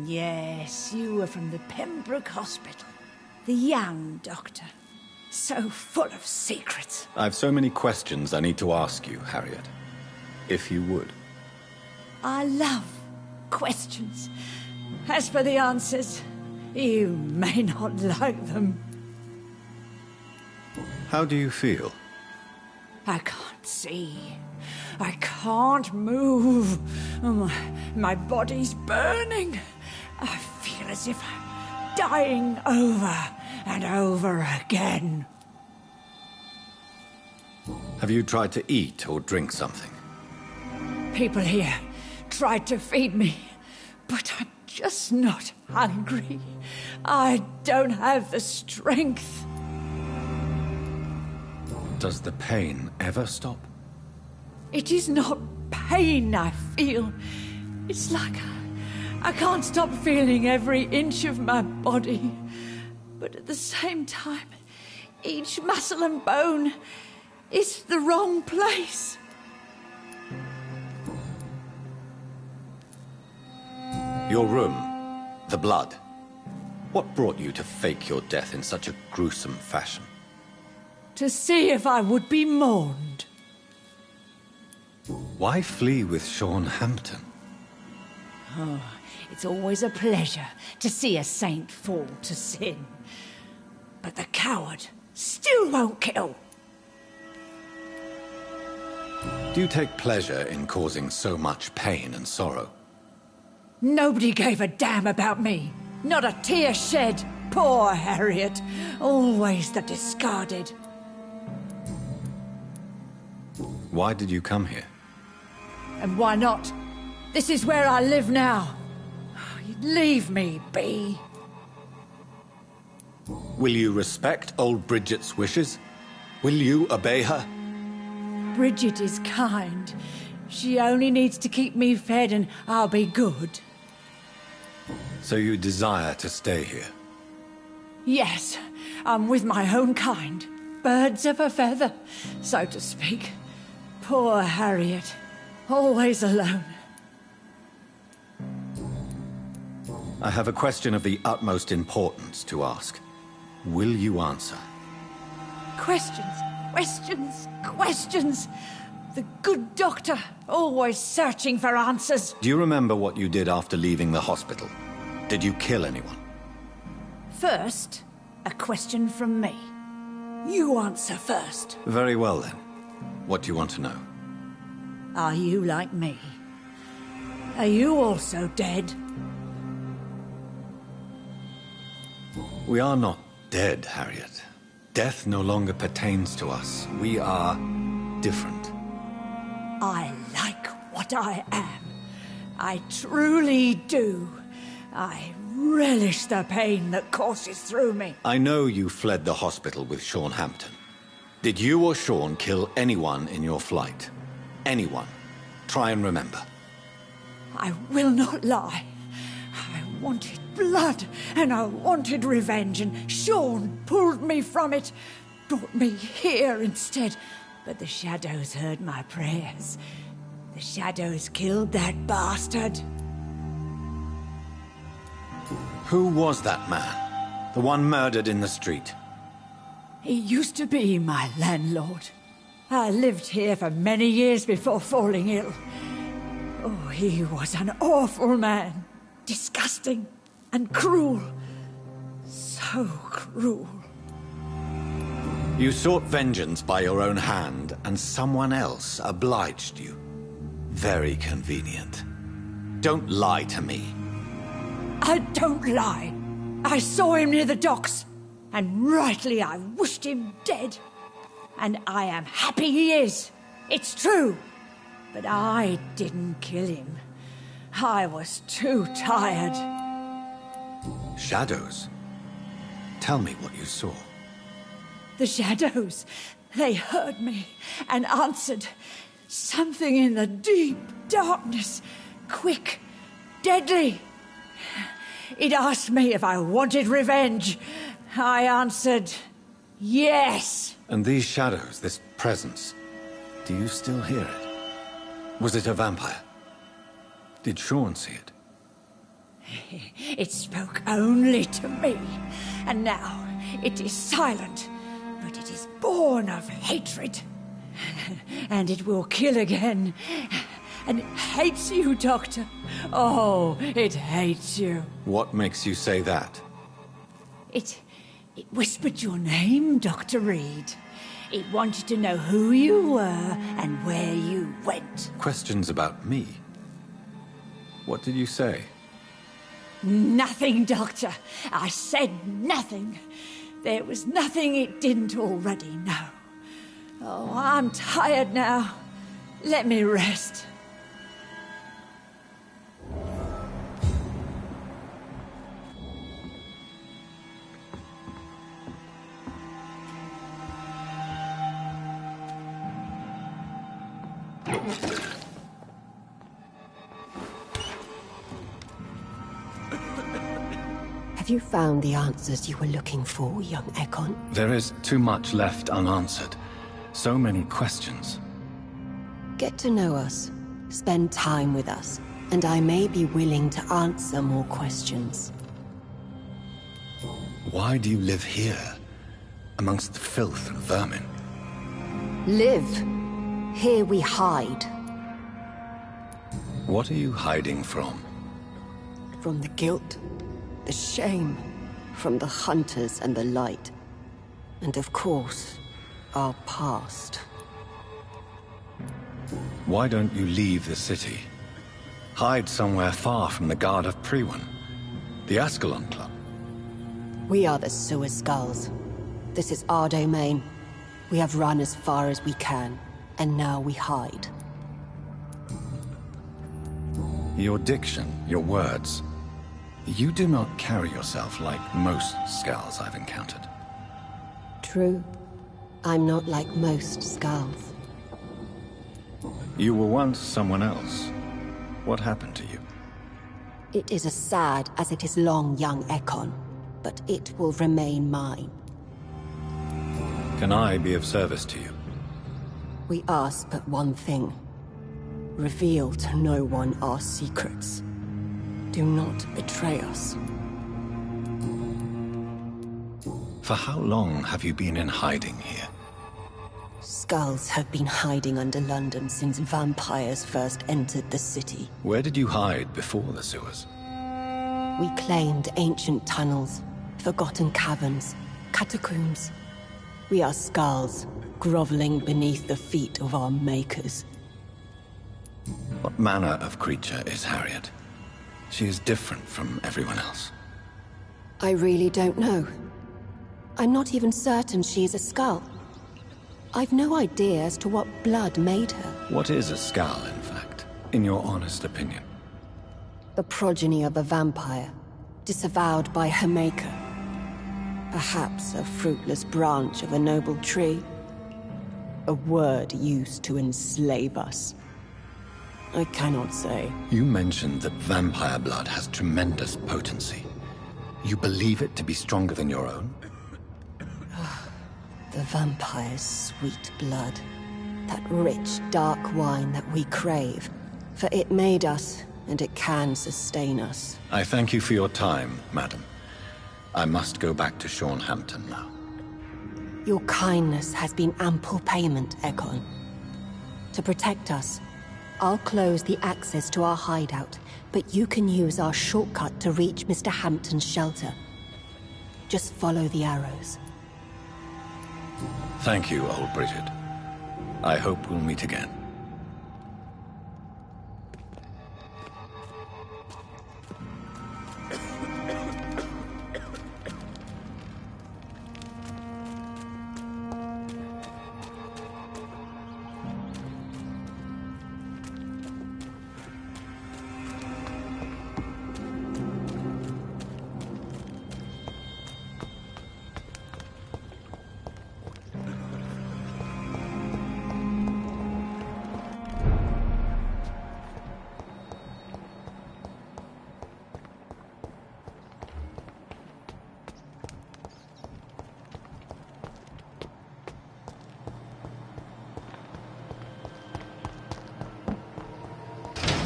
[SPEAKER 11] Yes, you were from the Pembroke Hospital. The young doctor. So full of secrets.
[SPEAKER 8] I've so many questions I need to ask you, Harriet. If you would.
[SPEAKER 11] I love questions. As for the answers, you may not like them.
[SPEAKER 8] How do you feel?
[SPEAKER 11] I can't see. I can't move. My body's burning. I feel as if I'm dying over and over again.
[SPEAKER 8] Have you tried to eat or drink something?
[SPEAKER 11] People here tried to feed me, but I'm just not hungry. I don't have the strength.
[SPEAKER 8] Does the pain ever stop?
[SPEAKER 11] It is not pain I feel. It's like I can't stop feeling every inch of my body. But at the same time, each muscle and bone is the wrong place.
[SPEAKER 8] Your room, the blood. What brought you to fake your death in such a gruesome fashion?
[SPEAKER 11] To see if I would be mourned.
[SPEAKER 8] Why flee with Sean Hampton?
[SPEAKER 11] Oh, it's always a pleasure to see a saint fall to sin. But the coward still won't kill.
[SPEAKER 8] Do you take pleasure in causing so much pain and sorrow?
[SPEAKER 11] Nobody gave a damn about me. Not a tear shed. Poor Harriet. Always the discarded.
[SPEAKER 8] Why did you come here?
[SPEAKER 11] And why not? This is where I live now. Leave me be.
[SPEAKER 8] Will you respect old Bridget's wishes? Will you obey her?
[SPEAKER 11] Bridget is kind. She only needs to keep me fed and I'll be good.
[SPEAKER 8] So you desire to stay here?
[SPEAKER 11] Yes, I'm with my own kind. Birds of a feather, so to speak. Poor Harriet. Always alone.
[SPEAKER 8] I have a question of the utmost importance to ask. Will you answer?
[SPEAKER 11] Questions, questions, questions. The good doctor, always searching for answers.
[SPEAKER 8] Do you remember what you did after leaving the hospital? Did you kill anyone?
[SPEAKER 11] First, a question from me. You answer first.
[SPEAKER 8] Very well then. What do you want to know?
[SPEAKER 11] Are you like me? Are you also dead?
[SPEAKER 8] We are not dead, Harriet. Death no longer pertains to us. We are different.
[SPEAKER 11] I like what I am. I truly do. I relish the pain that courses through me.
[SPEAKER 8] I know you fled the hospital with Sean Hampton. Did you or Sean kill anyone in your flight? Anyone? Try and remember.
[SPEAKER 11] I will not lie. I wanted blood, and I wanted revenge, and Sean pulled me from it, brought me here instead. But the shadows heard my prayers. The shadows killed that bastard.
[SPEAKER 8] Who was that man? The one murdered in the street?
[SPEAKER 11] He used to be my landlord. I lived here for many years before falling ill. Oh, he was an awful man. Disgusting and cruel. So cruel.
[SPEAKER 8] You sought vengeance by your own hand, and someone else obliged you. Very convenient. Don't lie to me.
[SPEAKER 11] I don't lie. I saw him near the docks, and rightly I wished him dead. And I am happy he is. It's true. But I didn't kill him. I was too tired.
[SPEAKER 8] Shadows? Tell me what you saw.
[SPEAKER 11] The shadows, they heard me and answered. Something in the deep darkness, quick, deadly. It asked me if I wanted revenge. I answered, yes.
[SPEAKER 8] And these shadows, this presence, do you still hear it? Was it a vampire? Did Sean see it?
[SPEAKER 11] It spoke only to me, and now it is silent, but it is born of hatred. And it will kill again. And it hates you, Doctor. Oh, it hates you.
[SPEAKER 8] What makes you say that?
[SPEAKER 11] It whispered your name, Dr. Reed. It wanted to know who you were and where you went.
[SPEAKER 8] Questions about me? What did you say?
[SPEAKER 11] Nothing, Doctor. I said nothing. There was nothing it didn't already know. Oh, I'm tired now. Let me rest.
[SPEAKER 9] Have you found the answers you were looking for, young Ekon?
[SPEAKER 4] There is too much left unanswered. So many questions.
[SPEAKER 9] Get to know us, spend time with us, and I may be willing to answer more questions.
[SPEAKER 4] Why do you live here, amongst the filth and vermin?
[SPEAKER 9] Live. Here we hide.
[SPEAKER 4] What are you hiding from?
[SPEAKER 9] From the guilt, the shame, from the hunters and the light. And of course, our past.
[SPEAKER 4] Why don't you leave the city? Hide somewhere far from the guard of Priwen, the Ascalon Club.
[SPEAKER 9] We are the Sewer Skulls. This is our domain. We have run as far as we can, and now we hide.
[SPEAKER 4] Your diction, your words. You do not carry yourself like most Skulls I've encountered.
[SPEAKER 9] True. I'm not like most Skulls.
[SPEAKER 4] You were once someone else. What happened to you?
[SPEAKER 9] It is as sad as it is long, young Ekon, but it will remain mine.
[SPEAKER 4] Can I be of service to you?
[SPEAKER 9] We ask but one thing. Reveal to no one our secrets. Do not betray us.
[SPEAKER 4] For how long have you been in hiding here?
[SPEAKER 9] Skulls have been hiding under London since vampires first entered the city.
[SPEAKER 4] Where did you hide before the sewers?
[SPEAKER 9] We claimed ancient tunnels, forgotten caverns, catacombs. We are Skulls, groveling beneath the feet of our makers.
[SPEAKER 4] What manner of creature is Harriet? She is different from everyone else.
[SPEAKER 9] I really don't know. I'm not even certain she is a Skull. I've no idea as to what blood made her.
[SPEAKER 4] What is a Skull, in fact, in your honest opinion?
[SPEAKER 9] The progeny of a vampire, disavowed by her maker. Perhaps a fruitless branch of a noble tree. A word used to enslave us. I cannot say.
[SPEAKER 4] You mentioned that vampire blood has tremendous potency. You believe it to be stronger than your own?
[SPEAKER 9] The vampire's sweet blood. That rich, dark wine that we crave. For it made us, and it can sustain us.
[SPEAKER 4] I thank you for your time, madam. I must go back to Shornhampton now.
[SPEAKER 9] Your kindness has been ample payment, Ekon. To protect us, I'll close the access to our hideout, but you can use our shortcut to reach Mr. Hampton's shelter. Just follow the arrows.
[SPEAKER 4] Thank you, old Bridget. I hope we'll meet again.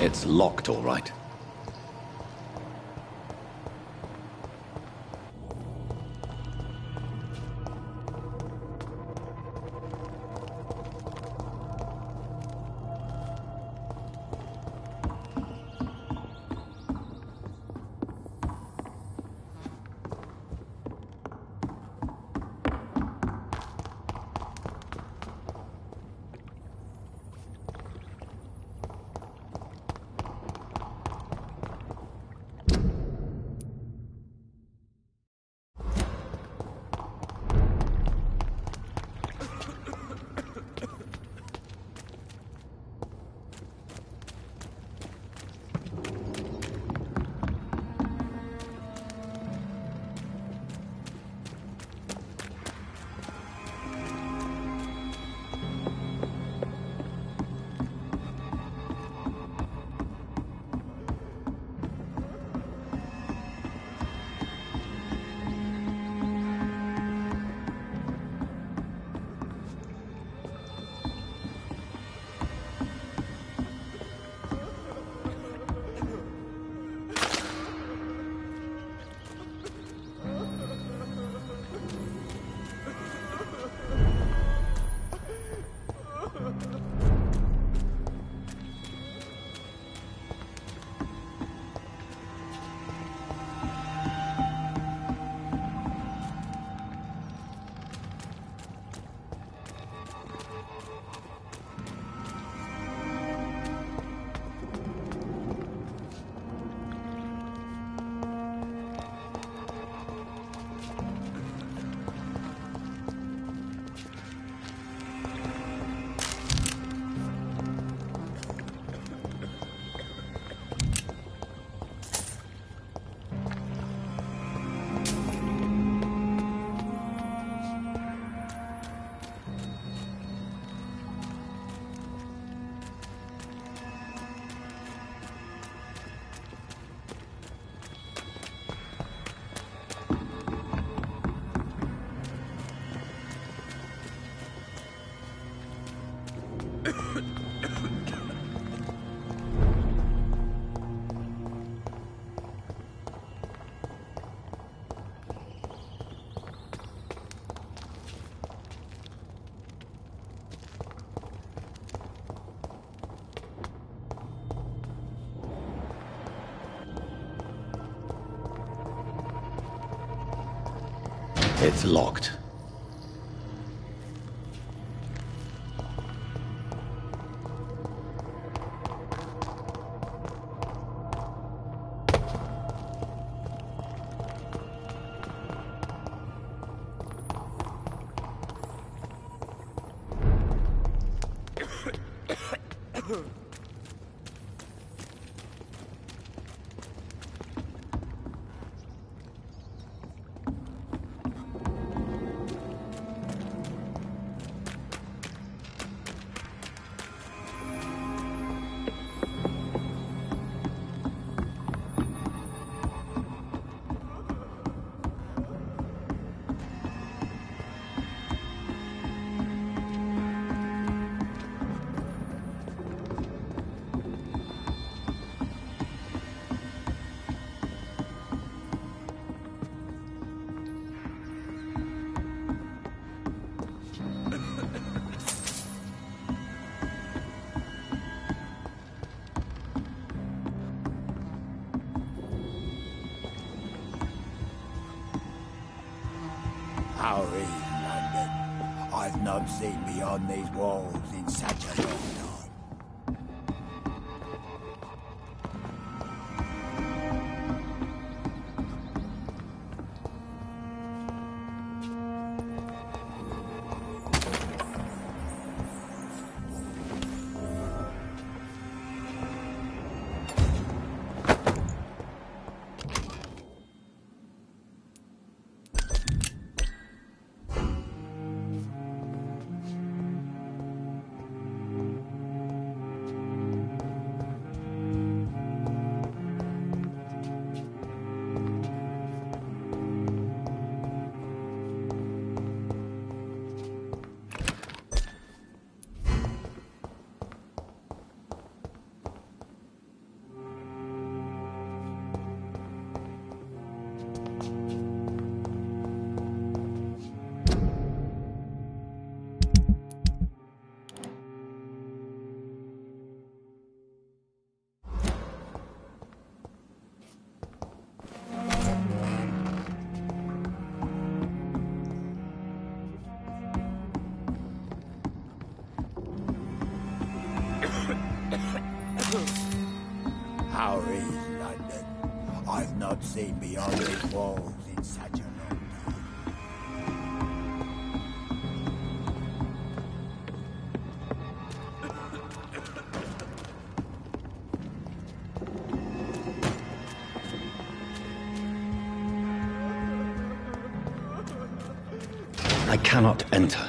[SPEAKER 4] It's locked, all right. It's locked.
[SPEAKER 1] How is London? I've not seen beyond these walls in such a long time. How is London? I've not seen beyond these walls in such a long time.
[SPEAKER 4] I cannot enter.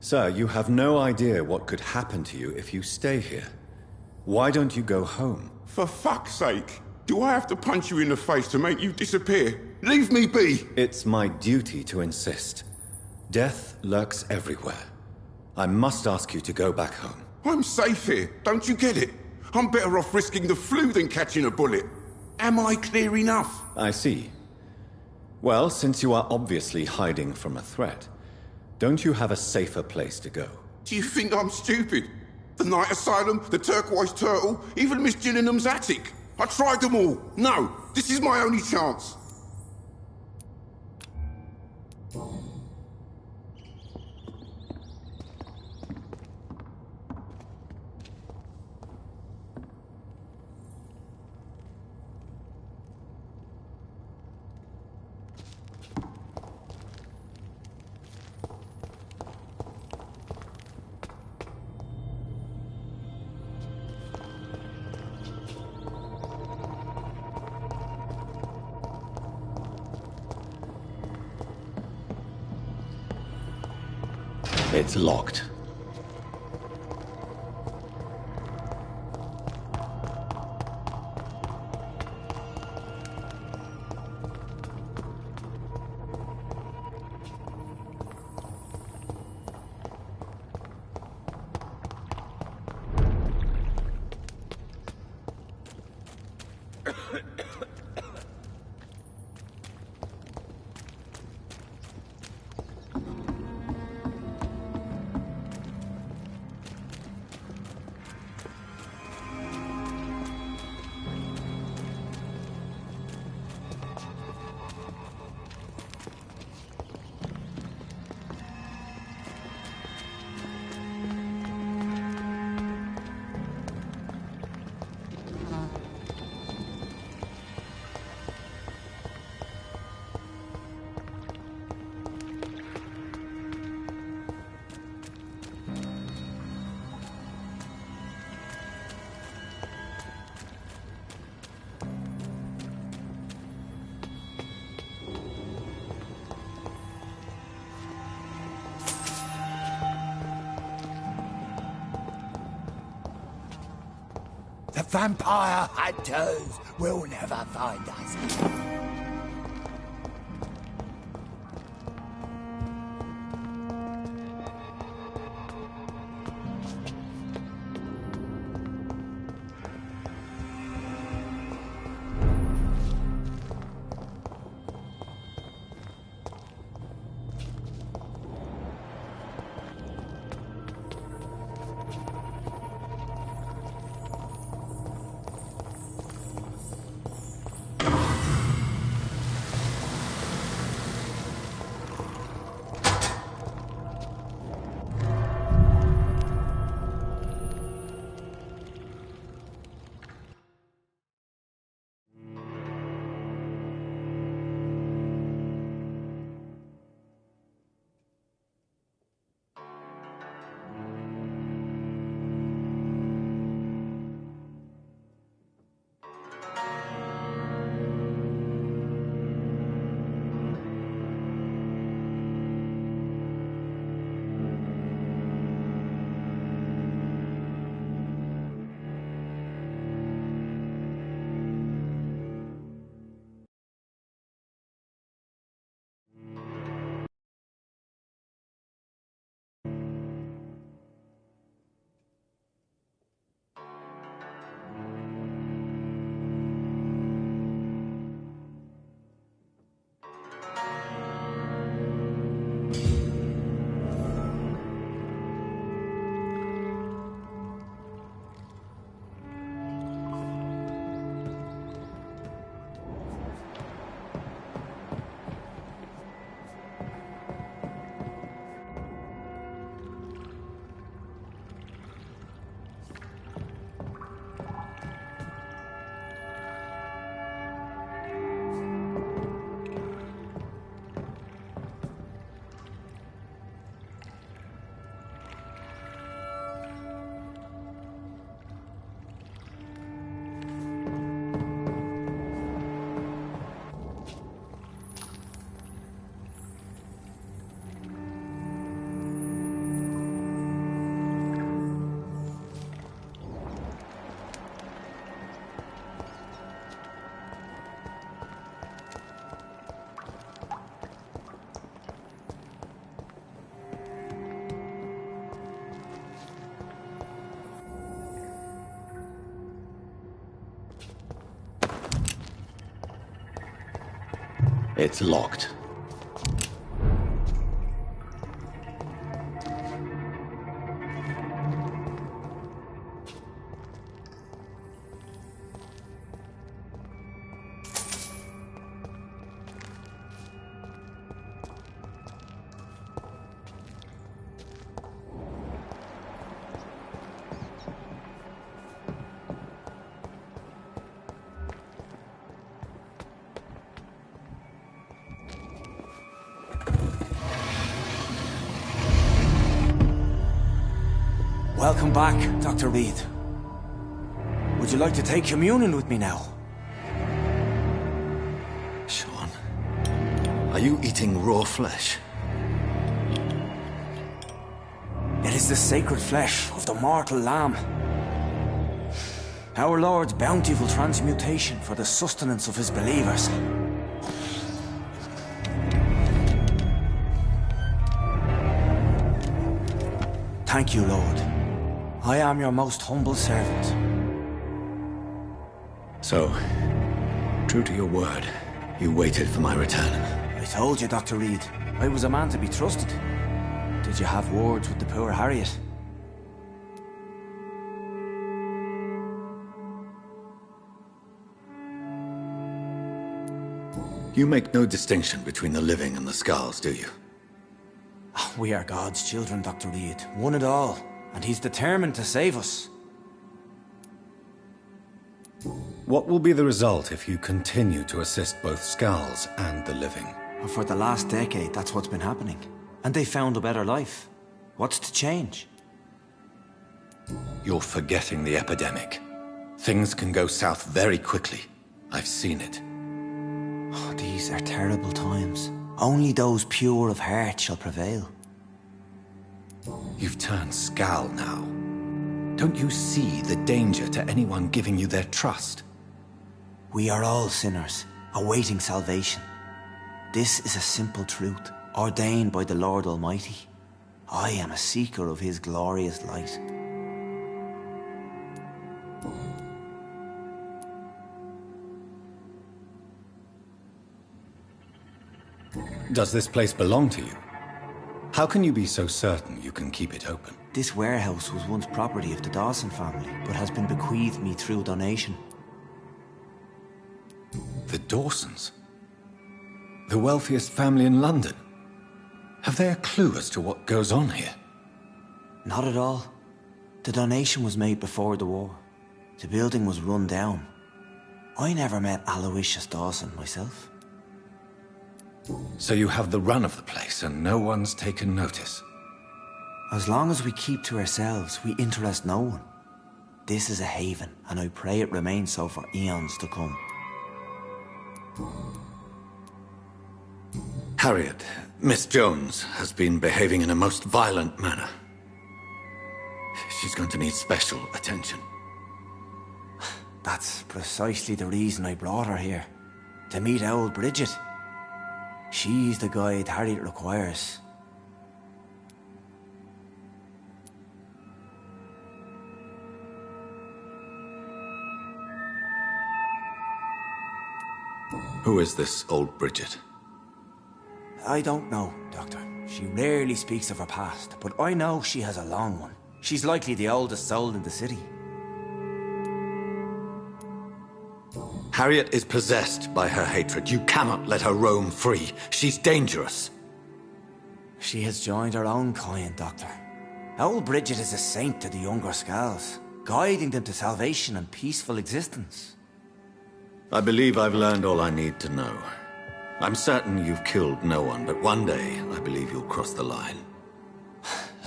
[SPEAKER 4] Sir, you have no idea what could happen to you if you stay here. Why don't you go home?
[SPEAKER 10] For fuck's sake! Do I have to punch you in the face to make you disappear? Leave me be!
[SPEAKER 4] It's my duty to insist. Death lurks everywhere. I must ask you to go back home.
[SPEAKER 10] I'm safe here, don't you get it? I'm better off risking the flu than catching a bullet. Am I clear enough?
[SPEAKER 4] I see. Well, since you are obviously hiding from a threat, don't you have a safer place to go?
[SPEAKER 10] Do you think I'm stupid? The Night Asylum, the Turquoise Turtle, even Miss Gillingham's attic. I tried them all. No, this is my only chance.
[SPEAKER 4] It's locked.
[SPEAKER 1] The vampire hunters will never find us.
[SPEAKER 4] It's locked.
[SPEAKER 5] Welcome back, Dr. Reed. Would you like to take communion with me now?
[SPEAKER 8] Sean, are you eating raw flesh?
[SPEAKER 5] It is the sacred flesh of the mortal lamb. Our Lord's bountiful transmutation for the sustenance of his believers. Thank you, Lord. I am your most humble servant.
[SPEAKER 4] So, true to your word, you waited for my return.
[SPEAKER 5] I told you, Dr. Reed, I was a man to be trusted. Did you have words with the poor Harriet?
[SPEAKER 8] You make no distinction between the living and the Skulls, do you?
[SPEAKER 5] We are God's children, Dr. Reed. One and all. And he's determined to save us.
[SPEAKER 4] What will be the result if you continue to assist both Skulls and the living?
[SPEAKER 5] For the last decade, that's what's been happening. And they found a better life. What's to change?
[SPEAKER 8] You're forgetting the epidemic. Things can go south very quickly. I've seen it.
[SPEAKER 5] Oh, these are terrible times. Only those pure of heart shall prevail.
[SPEAKER 8] You've turned Skull now. Don't you see the danger to anyone giving you their trust?
[SPEAKER 5] We are all sinners, awaiting salvation. This is a simple truth, ordained by the Lord Almighty. I am a seeker of his glorious light.
[SPEAKER 4] Does this place belong to you? How can you be so certain you can keep it open?
[SPEAKER 5] This warehouse was once property of the Dawson family, but has been bequeathed me through donation.
[SPEAKER 8] The Dawsons? The wealthiest family in London? Have they a clue as to what goes on here?
[SPEAKER 5] Not at all. The donation was made before the war. The building was run down. I never met Aloysius Dawson myself.
[SPEAKER 8] So you have the run of the place and no one's taken notice?
[SPEAKER 5] As long as we keep to ourselves, we interest no one. This is a haven, and I pray it remains so for eons to come.
[SPEAKER 8] Harriet, Miss Jones, has been behaving in a most violent manner. She's going to need special attention.
[SPEAKER 5] That's precisely the reason I brought her here. To meet old Bridget. She's the guide Harriet requires.
[SPEAKER 8] Who is this old Bridget?
[SPEAKER 5] I don't know, Doctor. She rarely speaks of her past, but I know she has a long one. She's likely the oldest soul in the city.
[SPEAKER 8] Harriet is possessed by her hatred. You cannot let her roam free. She's dangerous.
[SPEAKER 5] She has joined her own kind, Doctor. Old Bridget is a saint to the younger Skulls, guiding them to salvation and peaceful existence.
[SPEAKER 8] I believe I've learned all I need to know. I'm certain you've killed no one, but one day I believe you'll cross the line.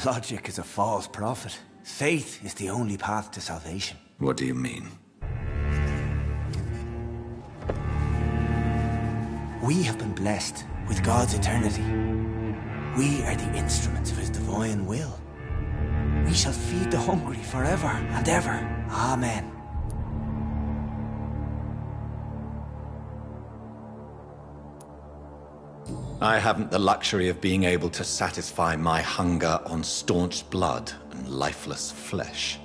[SPEAKER 5] Logic is a false prophet. Faith is the only path to salvation.
[SPEAKER 8] What do you mean?
[SPEAKER 5] We have been blessed with God's eternity. We are the instruments of his divine will. We shall feed the hungry forever and ever. Amen.
[SPEAKER 8] I haven't the luxury of being able to satisfy my hunger on staunch blood and lifeless flesh.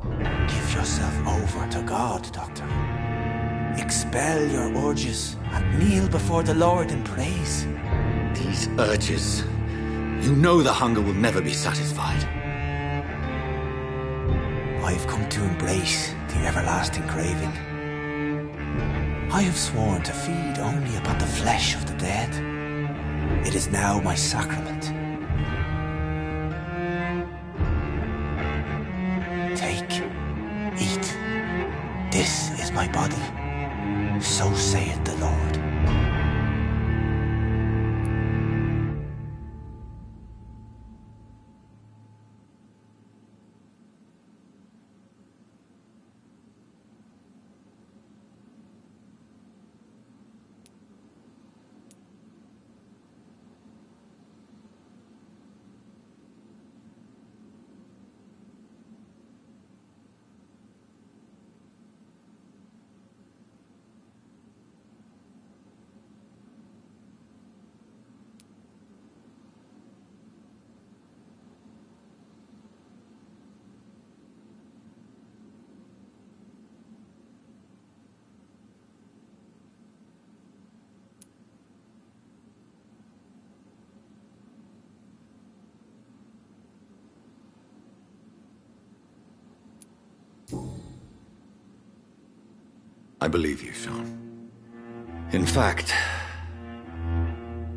[SPEAKER 5] Give yourself over to God, Doctor. expel your urges and kneel before the Lord in praise.
[SPEAKER 8] These urges. You know the hunger will never be satisfied.
[SPEAKER 5] I've come to embrace the everlasting craving. I have sworn to feed only upon the flesh of the dead. It is now my sacrament. Take, eat. This is my body. So saith the Lord.
[SPEAKER 8] I believe you, Sean. In fact,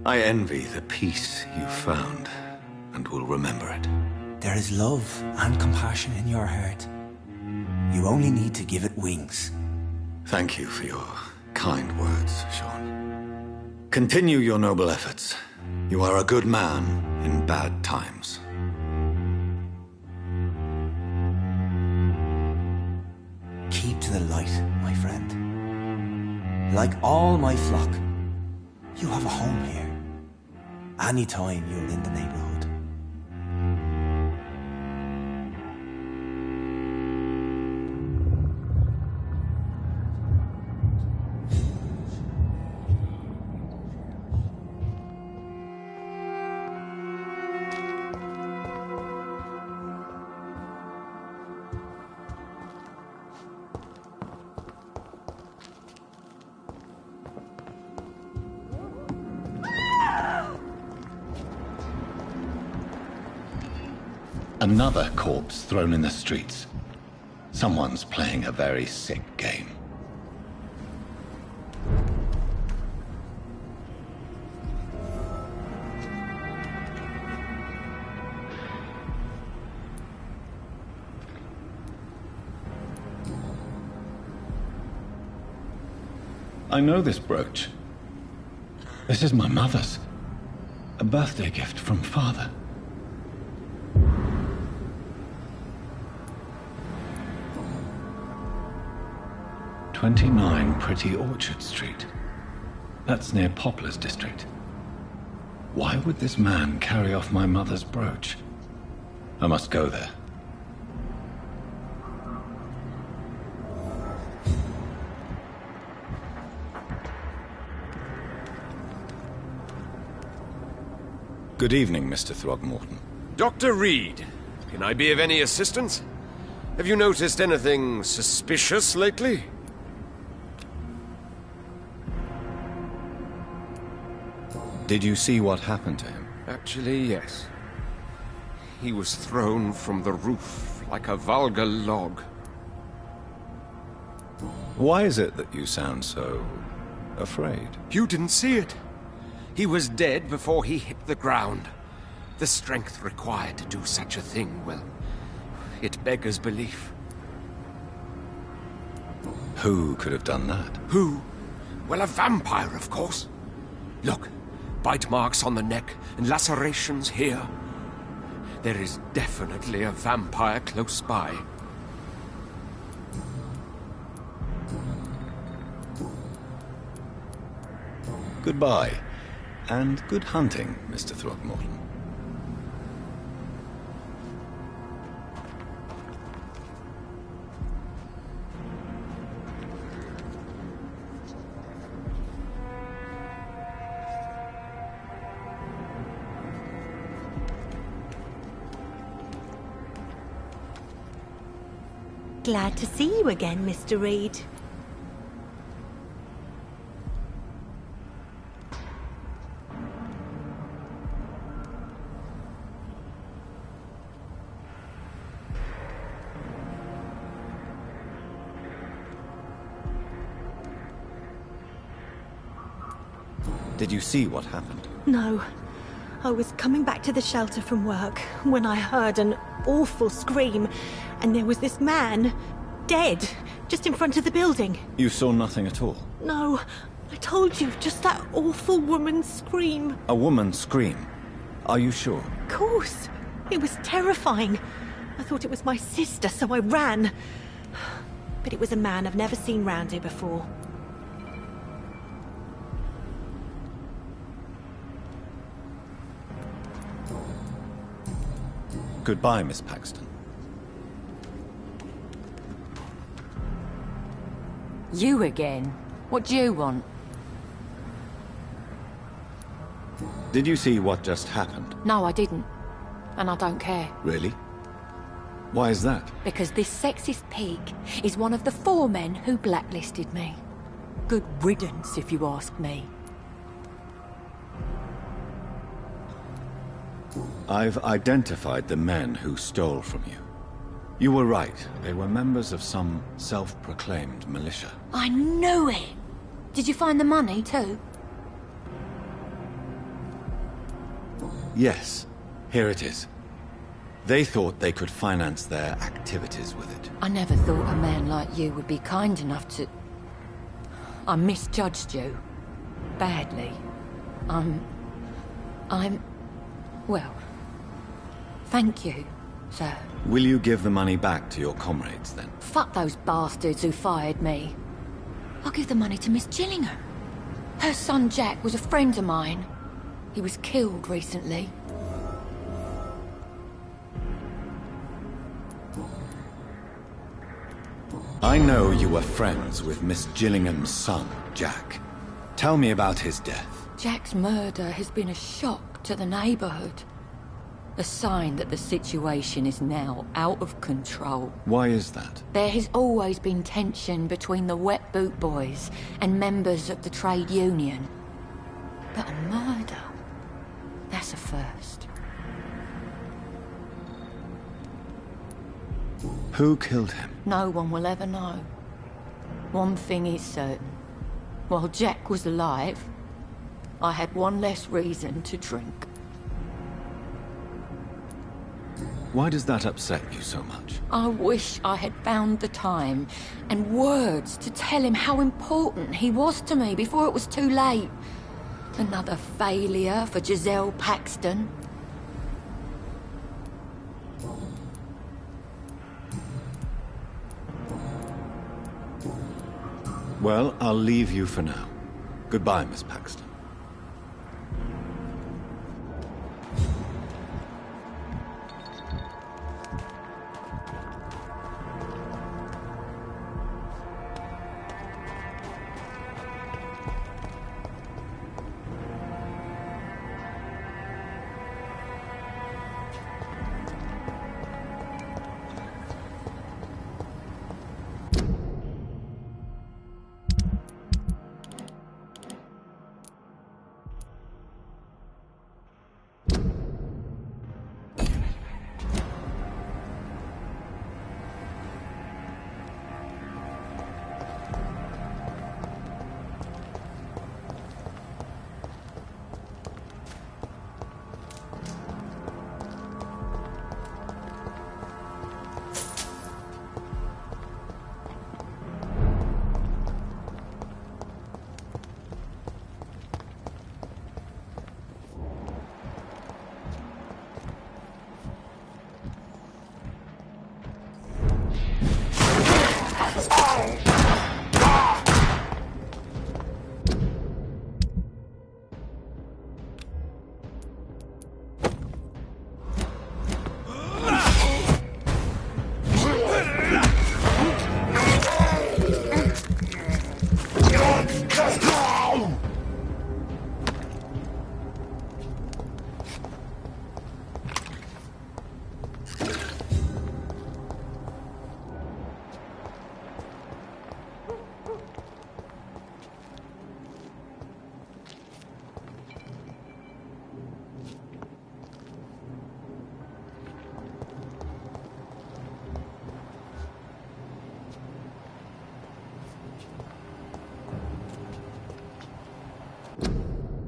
[SPEAKER 8] I envy the peace you found, and will remember it.
[SPEAKER 5] There is love and compassion in your heart. You only need to give it wings.
[SPEAKER 8] Thank you for your kind words, Sean. Continue your noble efforts. You are a good man in bad times.
[SPEAKER 5] Keep to the light, my friend. Like all my flock, you have a home here. Anytime you're in the neighborhood.
[SPEAKER 4] Another corpse thrown in the streets. Someone's playing a very sick game. I know this brooch. This is my mother's. A birthday gift from father. "29 Pretty Orchard Street. That's near Poplar's district. Why would this man carry off my mother's brooch? I must go there. Good evening, Mr. Throgmorton.
[SPEAKER 12] Dr. Reed, can I be of any assistance? Have you noticed anything suspicious lately?
[SPEAKER 4] Did you see what happened to him?
[SPEAKER 12] Actually, yes. He was thrown from the roof like a vulgar log.
[SPEAKER 4] Why is it that you sound so afraid?
[SPEAKER 12] You didn't see it. He was dead before he hit the ground. The strength required to do such a thing, well, it beggars belief.
[SPEAKER 4] Who could have done that?
[SPEAKER 12] Who? Well, a vampire, of course. Look, bite marks on the neck and lacerations here. There is definitely a vampire close by.
[SPEAKER 4] Goodbye, and good hunting, Mr. Throgmorton.
[SPEAKER 13] Glad to see you again, Mr. Reed.
[SPEAKER 8] Did you see what happened?
[SPEAKER 13] No. I was coming back to the shelter from work when I heard an awful scream, and there was this man, dead, just in front of the building.
[SPEAKER 4] You saw nothing at all?
[SPEAKER 13] No, I told you, just that awful woman's scream.
[SPEAKER 4] A woman's scream? Are you sure?
[SPEAKER 13] Of course. It was terrifying. I thought it was my sister, so I ran. But it was a man I've never seen round here before.
[SPEAKER 4] Goodbye, Miss Paxton.
[SPEAKER 7] You again? What do you want?
[SPEAKER 4] Did you see what just happened?
[SPEAKER 7] No, I didn't. And I don't care.
[SPEAKER 4] Really? Why is that?
[SPEAKER 7] Because this sexist pig is one of the 4 men who blacklisted me. Good riddance, if you ask me.
[SPEAKER 4] I've identified the men who stole from you. You were right. They were members of some self-proclaimed militia.
[SPEAKER 7] I knew it! Did you find the money, too?
[SPEAKER 4] Yes. Here it is. They thought they could finance their activities with it.
[SPEAKER 7] I never thought a man like you would be kind enough to... I misjudged you. Badly. Well... Thank you, sir.
[SPEAKER 4] Will you give the money back to your comrades, then?
[SPEAKER 7] Fuck those bastards who fired me. I'll give the money to Miss Gillingham. Her son Jack was a friend of mine. He was killed recently.
[SPEAKER 4] I know you were friends with Miss Gillingham's son, Jack. Tell me about his death.
[SPEAKER 7] Jack's murder has been a shock to the neighborhood. A sign that the situation is now out of control.
[SPEAKER 4] Why is that?
[SPEAKER 7] There has always been tension between the Wet Boot Boys and members of the trade union. But a murder? That's a first.
[SPEAKER 4] Who killed him?
[SPEAKER 7] No one will ever know. One thing is certain. While Jack was alive, I had one less reason to drink.
[SPEAKER 4] Why does that upset you so much?
[SPEAKER 7] I wish I had found the time and words to tell him how important he was to me before it was too late. Another failure for Giselle Paxton.
[SPEAKER 4] Well, I'll leave you for now. Goodbye, Miss Paxton.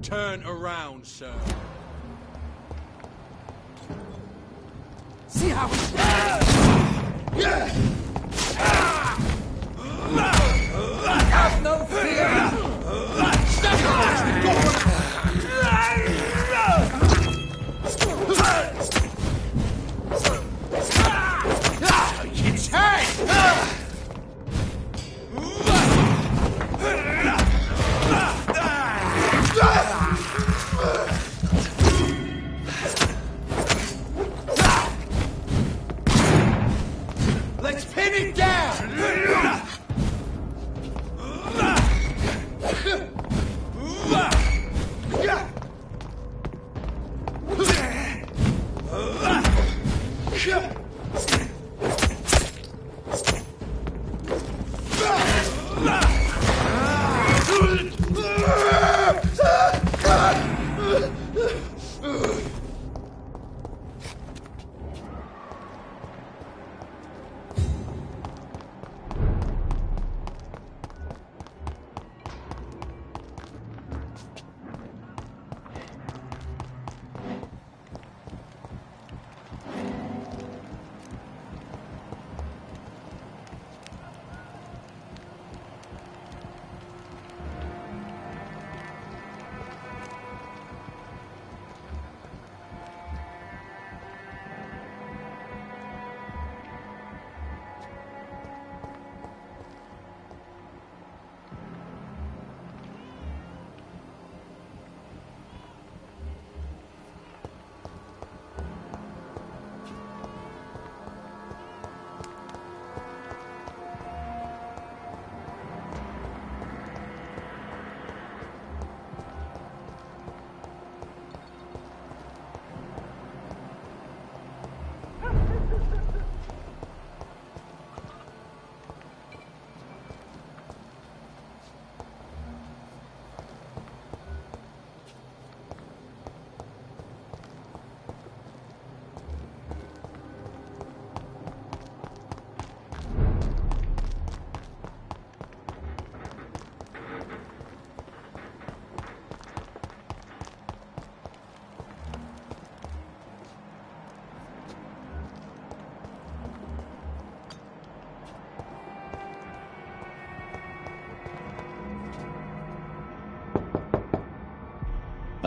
[SPEAKER 3] turn around, sir.
[SPEAKER 1] See how it's have no fear! Its head! Let's pin it down!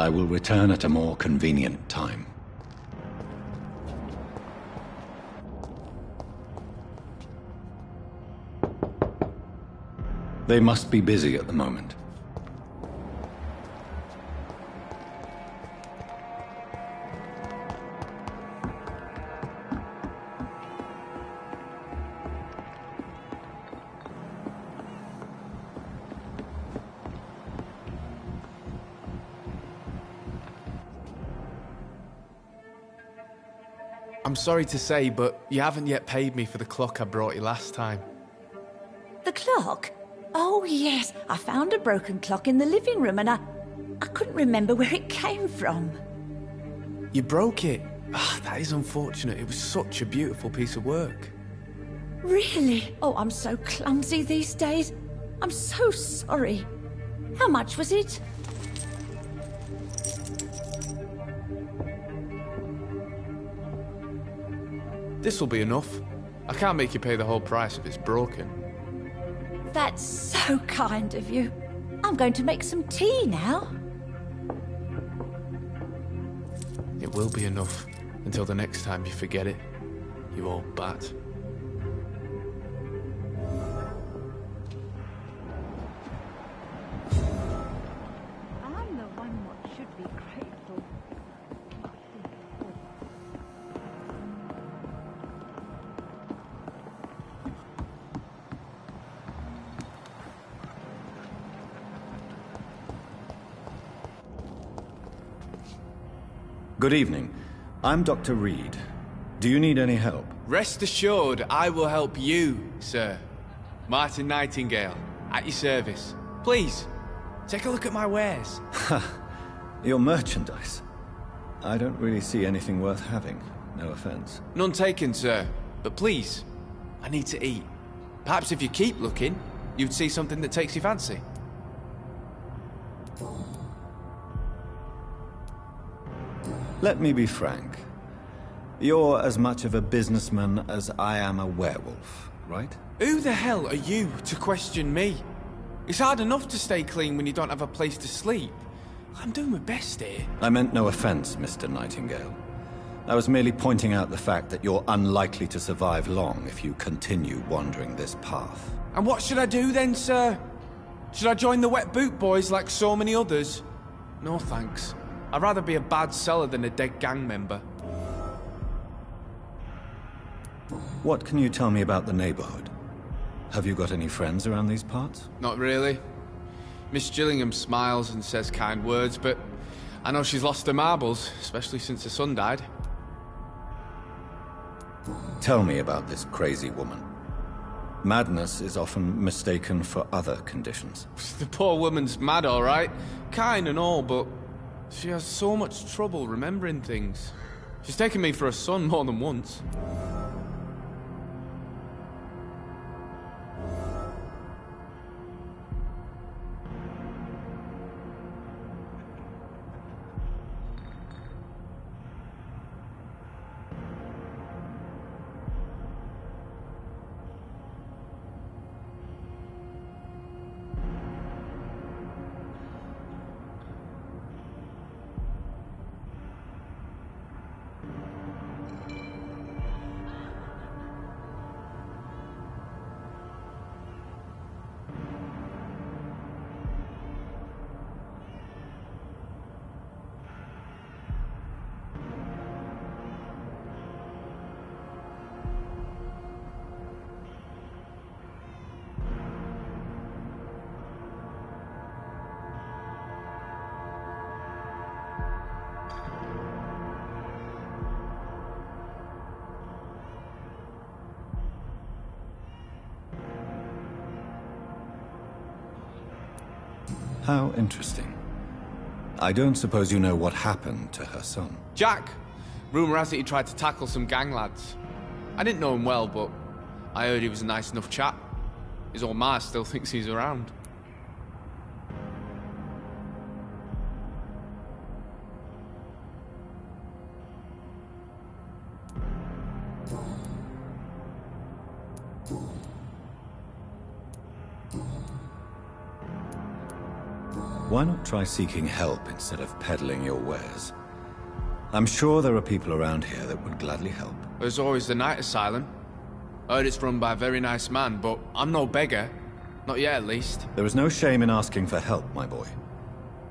[SPEAKER 4] I will return at a more convenient time. They must be busy at the moment.
[SPEAKER 14] I'm sorry to say, but you haven't yet paid me for the clock I brought you last time.
[SPEAKER 11] The clock? Oh, yes. I found a broken clock in the living room and I couldn't remember where it came from.
[SPEAKER 14] You broke it? Ah, that is unfortunate. It was such a beautiful piece of work.
[SPEAKER 11] Really? Oh, I'm so clumsy these days. I'm so sorry. How much was it?
[SPEAKER 14] This'll be enough. I can't make you pay the whole price if it's broken.
[SPEAKER 11] That's so kind of you. I'm going to make some tea now.
[SPEAKER 14] It will be enough until the next time you forget it, you old bat.
[SPEAKER 6] I'm the one what should be grateful.
[SPEAKER 4] Good evening. I'm Dr. Reed. Do you need any help?
[SPEAKER 14] Rest assured, I will help you, sir. Martin Nightingale, at your service. Please, take a look at my wares.
[SPEAKER 4] Your merchandise. I don't really see anything worth having. No offense.
[SPEAKER 14] None taken, sir. But please, I need to eat. Perhaps if you keep looking, you'd see something that takes your fancy.
[SPEAKER 4] Let me be frank. You're as much of a businessman as I am a werewolf, right?
[SPEAKER 14] Who the hell are you to question me? It's hard enough to stay clean when you don't have a place to sleep. I'm doing my best here.
[SPEAKER 4] I meant no offense, Mr. Nightingale. I was merely pointing out the fact that you're unlikely to survive long if you continue wandering this path.
[SPEAKER 14] And what should I do then, sir? Should I join the Wet Boot Boys like so many others? No thanks. I'd rather be a bad seller than a dead gang member.
[SPEAKER 4] What can you tell me about the neighborhood? Have you got any friends around these parts?
[SPEAKER 14] Not really. Miss Gillingham smiles and says kind words, but I know she's lost her marbles, especially since her son died.
[SPEAKER 4] Tell me about this crazy woman. Madness is often mistaken for other conditions.
[SPEAKER 14] The poor woman's mad, all right. Kind and all, but she has so much trouble remembering things. She's taken me for a son more than once.
[SPEAKER 4] How interesting. I don't suppose you know what happened to her son.
[SPEAKER 14] Jack! Rumour has it he tried to tackle some gang lads. I didn't know him well, but I heard he was a nice enough chap. His old ma still thinks he's around.
[SPEAKER 4] Why not try seeking help instead of peddling your wares? I'm sure there are people around here that would gladly help.
[SPEAKER 14] There's always the Night Asylum. I heard it's run by a very nice man, but I'm no beggar. Not yet, at least.
[SPEAKER 4] There is no shame in asking for help, my boy.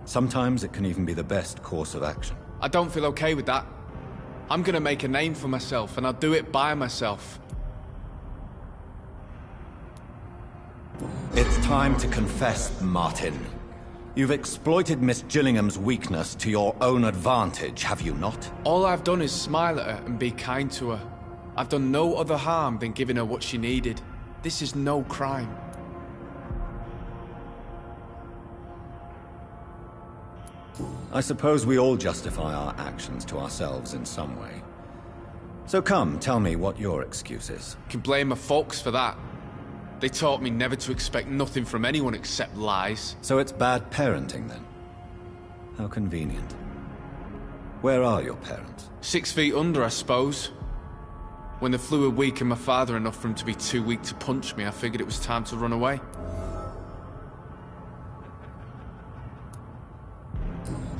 [SPEAKER 4] Sometimes it can even be the best course of action.
[SPEAKER 14] I don't feel okay with that. I'm gonna make a name for myself, and I'll do it by myself.
[SPEAKER 8] It's time to confess, Martin. You've exploited Miss Gillingham's weakness to your own advantage, have you not?
[SPEAKER 14] All I've done is smile at her and be kind to her. I've done no other harm than giving her what she needed. This is no crime.
[SPEAKER 4] I suppose we all justify our actions to ourselves in some way. So come, tell me what your excuse is.
[SPEAKER 14] Can blame my folks for that. They taught me never to expect nothing from anyone except lies.
[SPEAKER 4] So it's bad parenting, then? How convenient. Where are your parents?
[SPEAKER 14] 6 feet under, I suppose. When the flu had weakened my father enough for him to be too weak to punch me, I figured it was time to run away.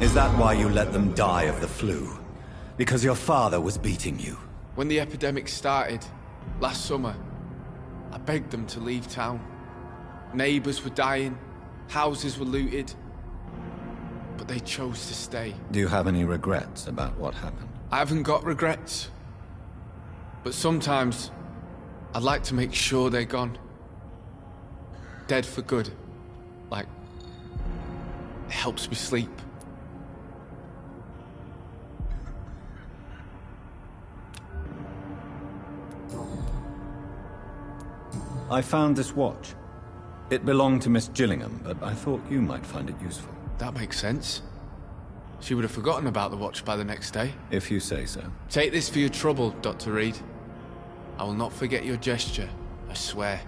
[SPEAKER 8] Is that why you let them die of the flu? Because your father was beating you?
[SPEAKER 14] When the epidemic started, last summer, I begged them to leave town. Neighbours were dying, houses were looted, but they chose to stay.
[SPEAKER 4] Do you have any regrets about what happened?
[SPEAKER 14] I haven't got regrets, but sometimes I'd like to make sure they're gone. Dead for good. Like, it helps me sleep.
[SPEAKER 4] I found this watch. It belonged to Miss Gillingham, but I thought you might find it useful.
[SPEAKER 14] That makes sense. She would have forgotten about the watch by the next day.
[SPEAKER 4] If you say so.
[SPEAKER 14] Take this for your trouble, Dr. Reed. I will not forget your gesture, I swear.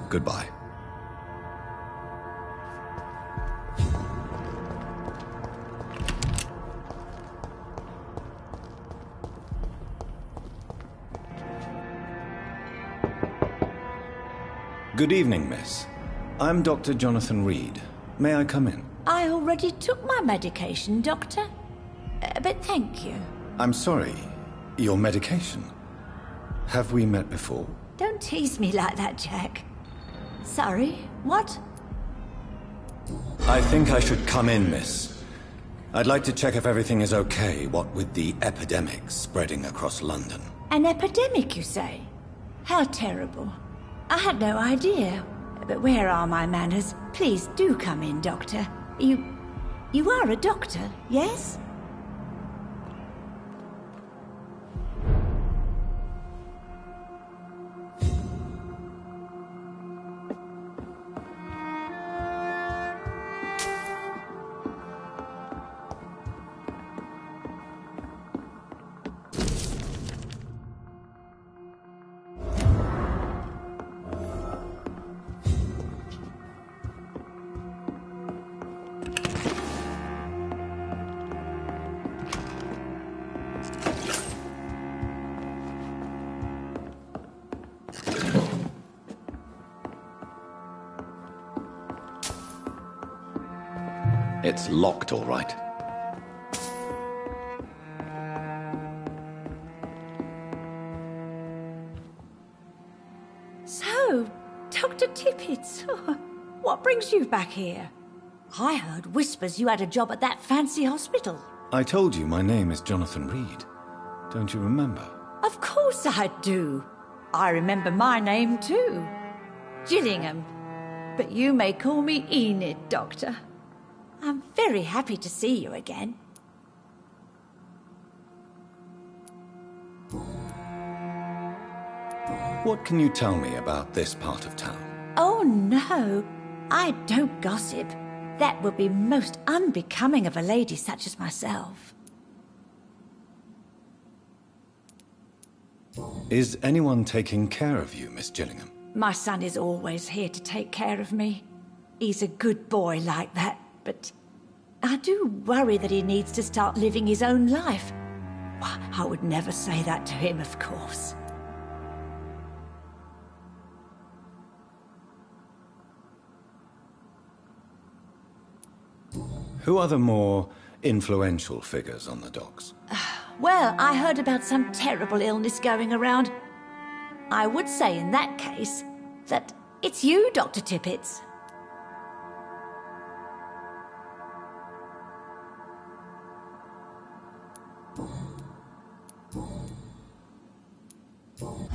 [SPEAKER 4] Goodbye. Good evening, miss. I'm Dr. Jonathan Reed. May I come in?
[SPEAKER 11] I already took my medication, Doctor. But thank you.
[SPEAKER 4] I'm sorry. Your medication? Have we met before?
[SPEAKER 11] Don't tease me like that, Jack. Sorry, what?
[SPEAKER 4] I think I should come in, miss. I'd like to check if everything is okay, what with the epidemic spreading across London.
[SPEAKER 11] An epidemic, you say? How terrible. I had no idea. But where are my manners? Please do come in, Doctor. You are a doctor, yes?
[SPEAKER 4] It's locked, all right.
[SPEAKER 11] So, Dr. Tippets, what brings you back here? I heard whispers you had a job at that fancy hospital.
[SPEAKER 4] I told you my name is Jonathan Reed. Don't you remember?
[SPEAKER 11] Of course I do. I remember my name too. Gillingham. But you may call me Enid, Doctor. I'm very happy to see you again.
[SPEAKER 4] What can you tell me about this part of town?
[SPEAKER 11] Oh, no. I don't gossip. That would be most unbecoming of a lady such as myself.
[SPEAKER 4] Is anyone taking care of you, Miss Gillingham?
[SPEAKER 11] My son is always here to take care of me. He's a good boy like that, but I do worry that he needs to start living his own life. Why, I would never say that to him, of course.
[SPEAKER 4] Who are the more influential figures on the docks?
[SPEAKER 11] Well, I heard about some terrible illness going around. I would say in that case that it's you, Dr. Tippets.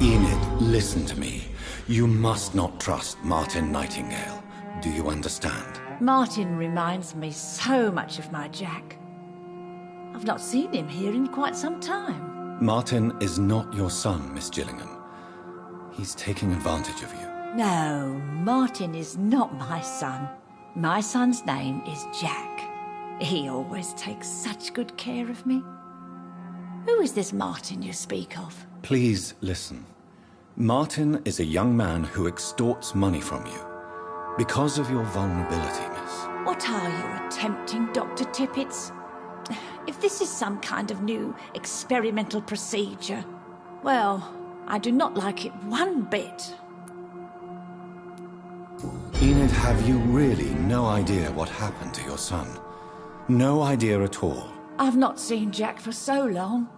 [SPEAKER 4] Enid, listen to me. You must not trust Martin Nightingale. Do you understand?
[SPEAKER 11] Martin reminds me so much of my Jack. I've not seen him here in quite some time.
[SPEAKER 4] Martin is not your son, Miss Gillingham. He's taking advantage of you.
[SPEAKER 11] No, Martin is not my son. My son's name is Jack. He always takes such good care of me. Who is this Martin you speak of?
[SPEAKER 4] Please listen. Martin is a young man who extorts money from you. Because of your vulnerability, miss.
[SPEAKER 11] What are you attempting, Dr. Tippets? If this is some kind of new experimental procedure, well, I do not like it one bit.
[SPEAKER 4] Enid, have you really no idea what happened to your son? No idea at all?
[SPEAKER 11] I've not seen Jack for so long.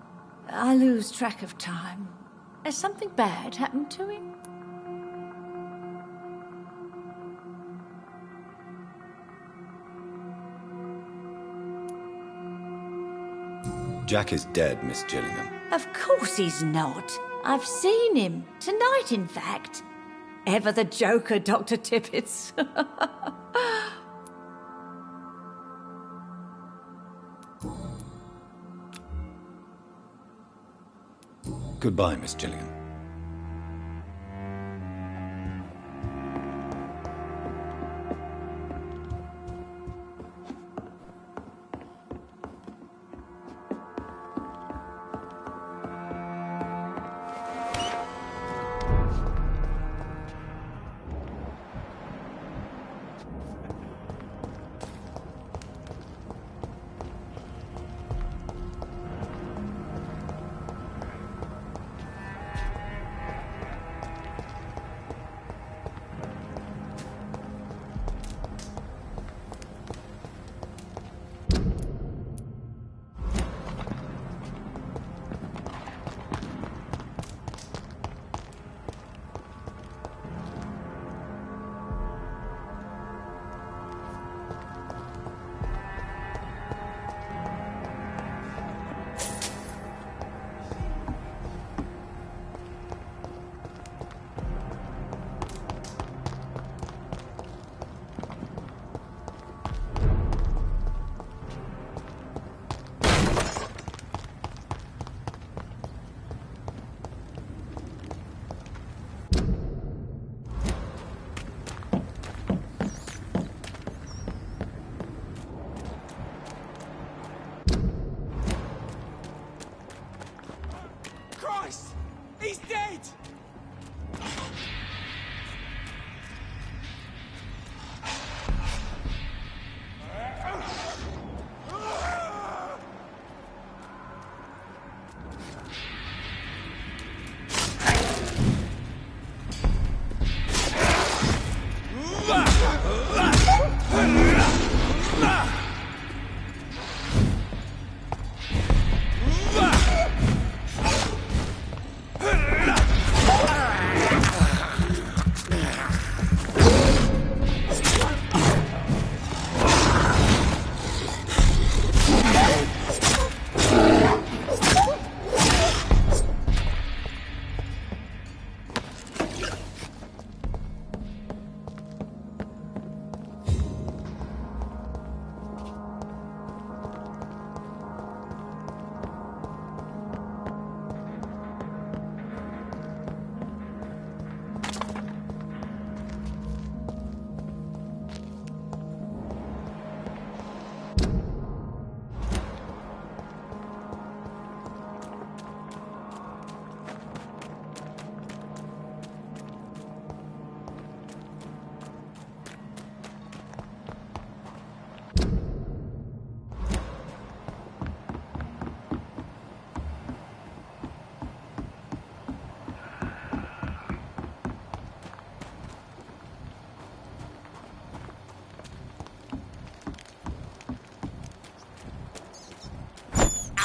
[SPEAKER 11] I lose track of time. Has something bad happened to him?
[SPEAKER 4] Jack is dead, Miss Gillingham.
[SPEAKER 11] Of course he's not. I've seen him. Tonight, in fact. Ever the joker, Dr. Tippets.
[SPEAKER 4] Goodbye, Miss Gillingham.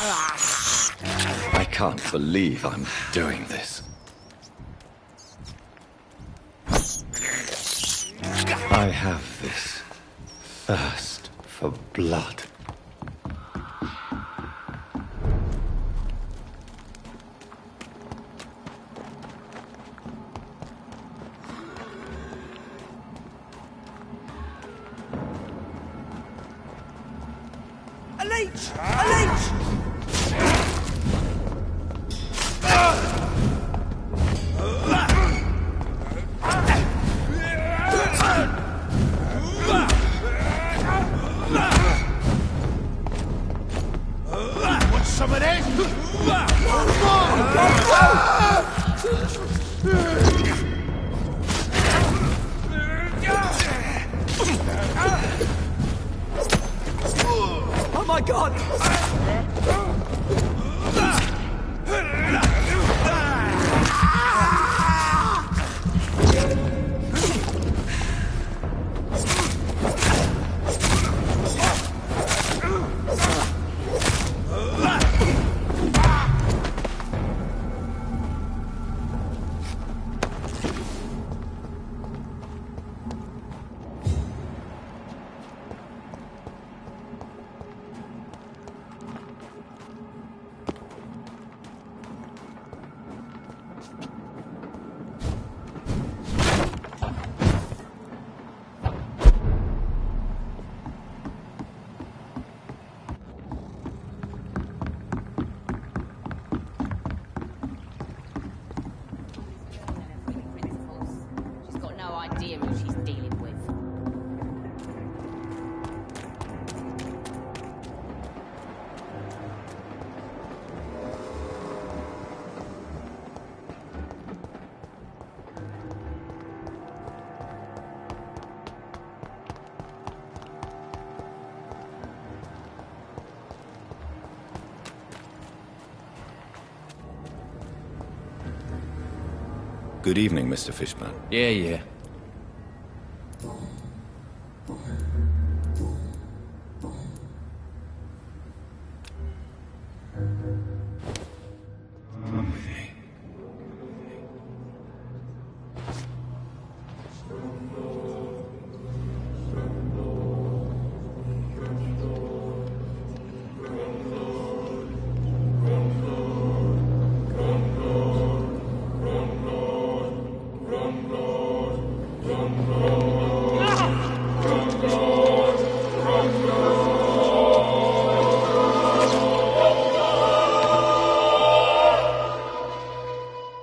[SPEAKER 4] I can't believe I'm doing this. I have this thirst for blood.
[SPEAKER 2] A leech! A leech! Want some of this?
[SPEAKER 1] Oh my god!
[SPEAKER 6] She's got no idea who she's dealing with.
[SPEAKER 4] Good evening, Mr. Fishman.
[SPEAKER 14] Yeah.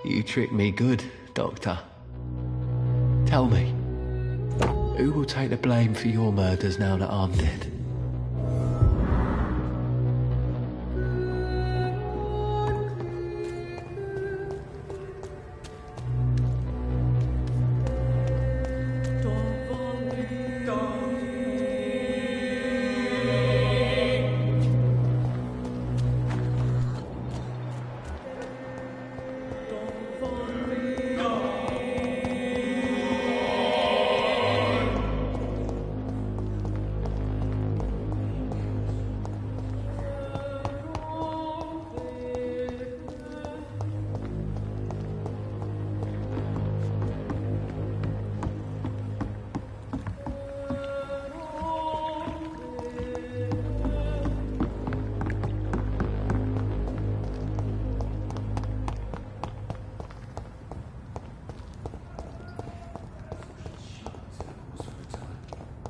[SPEAKER 12] You tricked me good, Doctor. Tell me, who will take the blame for your murders now that I'm dead?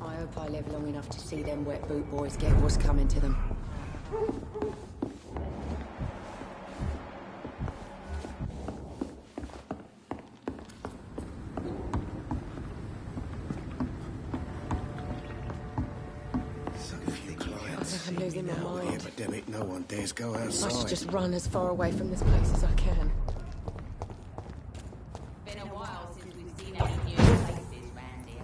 [SPEAKER 7] I hope I live long enough to see them wet boot boys get what's coming to them. I'm losing my mind.
[SPEAKER 2] Epidemic, no one dares go outside.
[SPEAKER 7] I should just run as far away from this place as I can.
[SPEAKER 6] Been a while since we've seen any new faces round here.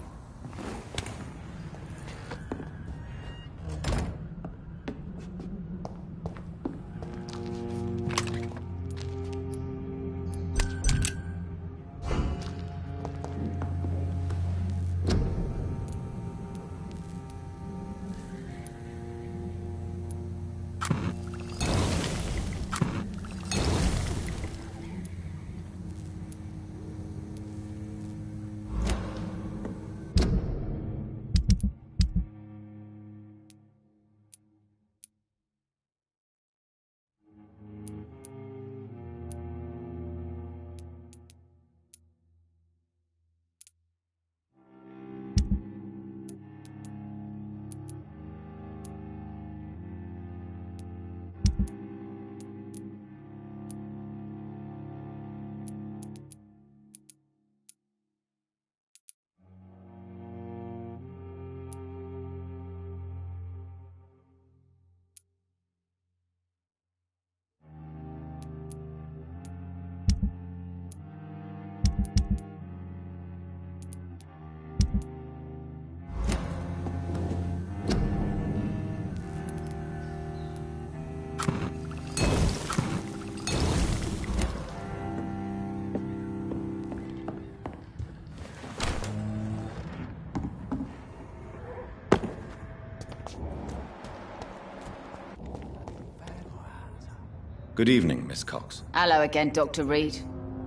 [SPEAKER 8] Good evening, Miss Cox.
[SPEAKER 15] Hello again, Dr. Reed.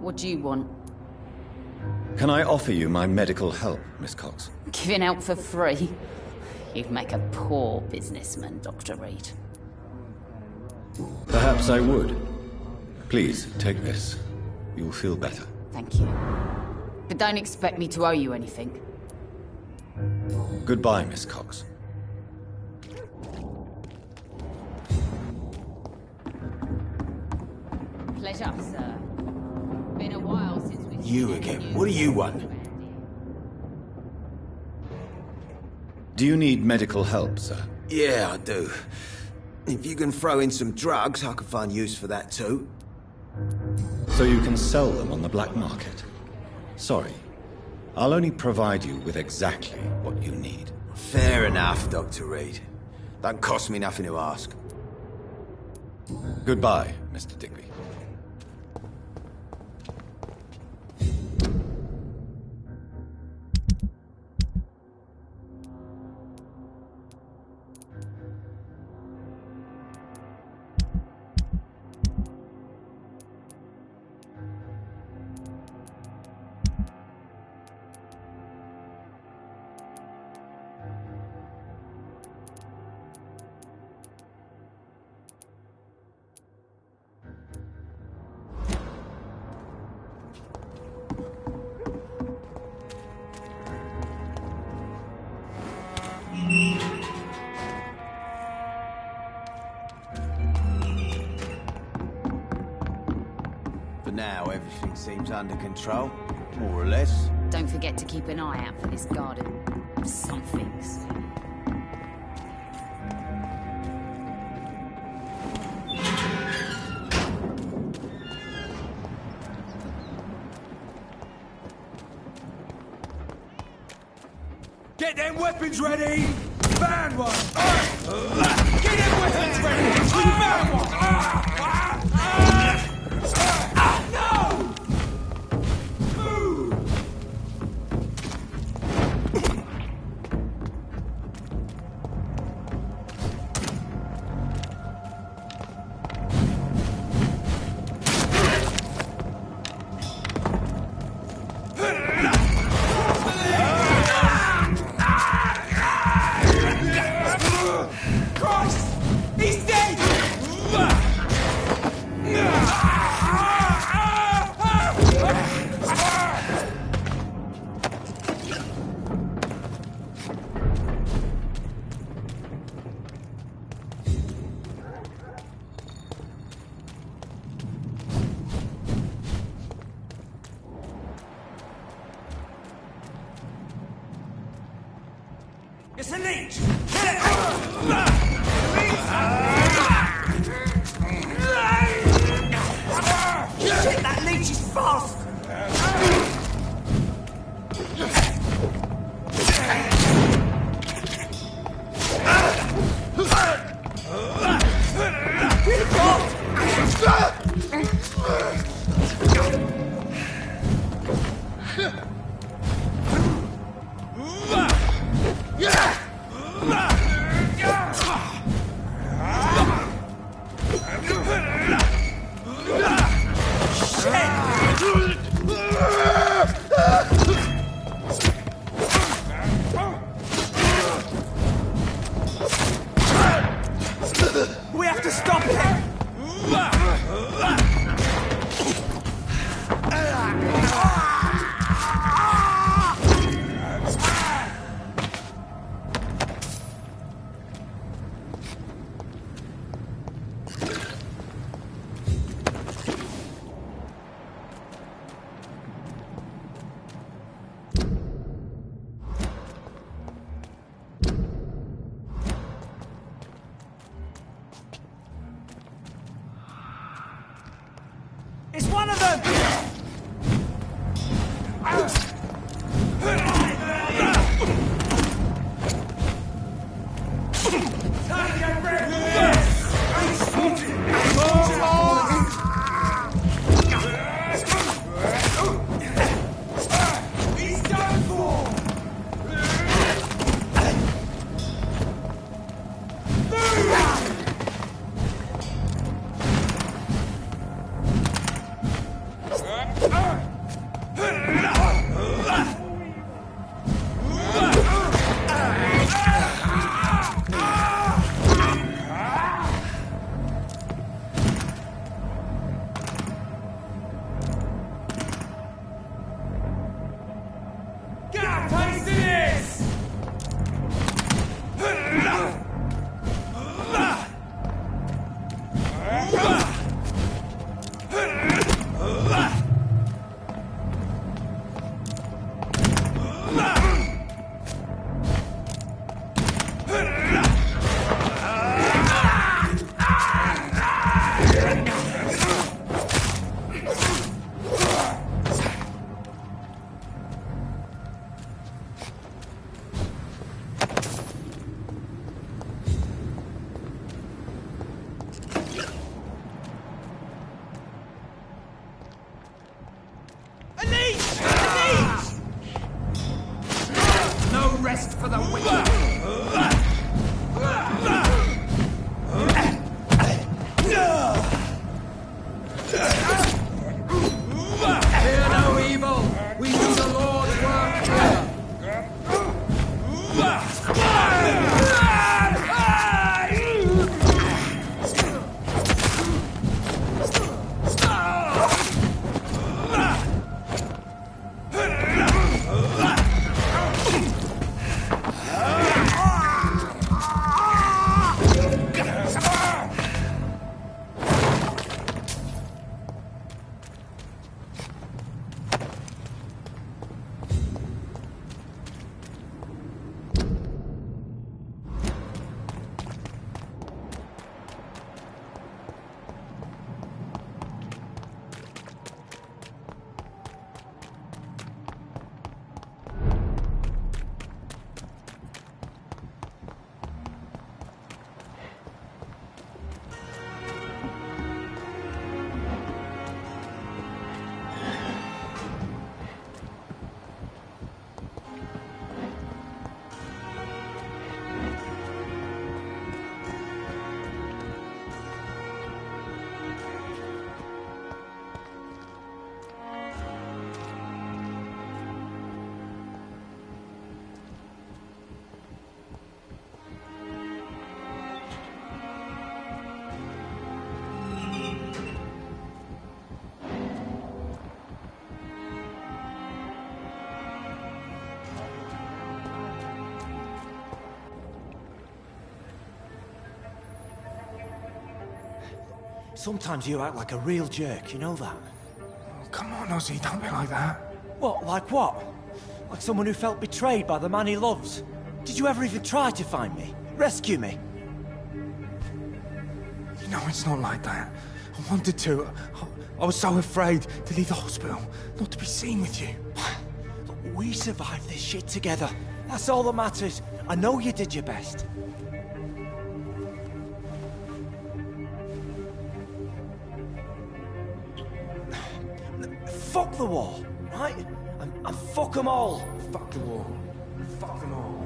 [SPEAKER 15] What do you want?
[SPEAKER 8] Can I offer you my medical help, Miss Cox?
[SPEAKER 15] Giving out for free? You'd make a poor businessman, Dr. Reed.
[SPEAKER 8] Perhaps I would. Please, take this. You'll feel better.
[SPEAKER 15] Thank you. But don't expect me to owe you anything.
[SPEAKER 8] Goodbye, Miss Cox.
[SPEAKER 15] Pleasure, sir. Been a while since we've...
[SPEAKER 1] You again. What do you want?
[SPEAKER 8] Do you need medical help, sir?
[SPEAKER 1] Yeah, I do. If you can throw in some drugs, I can find use for that too.
[SPEAKER 8] So you can sell them on the black market? Sorry. I'll only provide you with exactly what you need.
[SPEAKER 1] Fair enough, Dr. Reed. Don't cost me nothing to ask.
[SPEAKER 8] Goodbye, Mr. Digby.
[SPEAKER 1] For now, everything seems under control, more or less.
[SPEAKER 15] Don't forget to keep an eye out for this garden. Some things.
[SPEAKER 2] Get them weapons ready! Found one! Get them weapons ready! Found one! No! Christ! He's dead! It's a leech! Kill it! Shit, that leech is fast! Shit!
[SPEAKER 5] Sometimes you act like a real jerk, you know that?
[SPEAKER 2] Oh, come on, Ozzy, don't be like that.
[SPEAKER 5] What, like what? Like someone who felt betrayed by the man he loves? Did you ever even try to find me? Rescue me?
[SPEAKER 2] You know, it's not like that. I wanted to. I was so afraid to leave the hospital, not to be seen with you.
[SPEAKER 5] We survived this shit together. That's all that matters. I know you did your best. Fuck the war, right? And fuck them all.
[SPEAKER 2] Fuck the war. Fuck them all.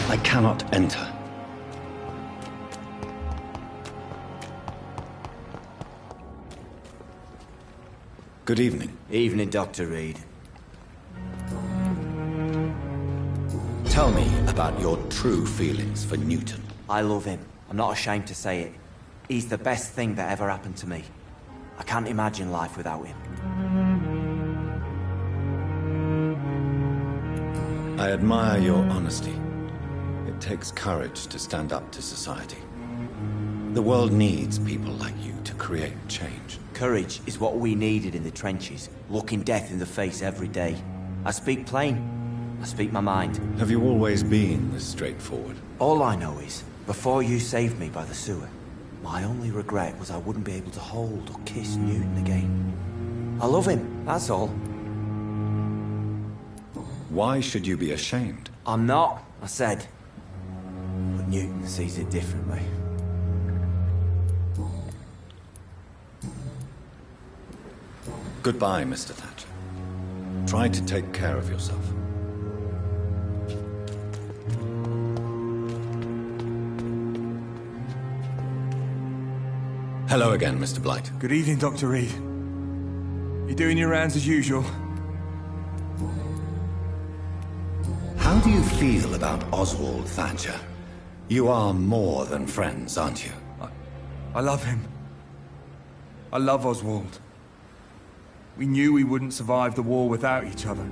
[SPEAKER 4] I cannot enter. Good evening.
[SPEAKER 5] Evening, Dr. Reed.
[SPEAKER 8] Tell me about your true feelings for Newton.
[SPEAKER 5] I love him. I'm not ashamed to say it. He's the best thing that ever happened to me. I can't imagine life without him.
[SPEAKER 4] I admire your honesty. It takes courage to stand up to society. The world needs people like you to create change.
[SPEAKER 5] Courage is what we needed in the trenches, looking death in the face every day. I speak plain. I speak my mind.
[SPEAKER 4] Have you always been this straightforward?
[SPEAKER 5] All I know is, before you saved me by the sewer, my only regret was I wouldn't be able to hold or kiss Newton again. I love him, that's all.
[SPEAKER 4] Why should you be ashamed?
[SPEAKER 5] I'm not, I said. But Newton sees it differently.
[SPEAKER 4] Goodbye, Mr. Thatcher. Try to take care of yourself. Hello again, Mr. Blight.
[SPEAKER 2] Good evening, Dr. Reed. You doing your rounds as usual?
[SPEAKER 4] How do you feel about Oswald Thatcher? You are more than friends, aren't you?
[SPEAKER 2] I love him. I love Oswald. We knew we wouldn't survive the war without each other.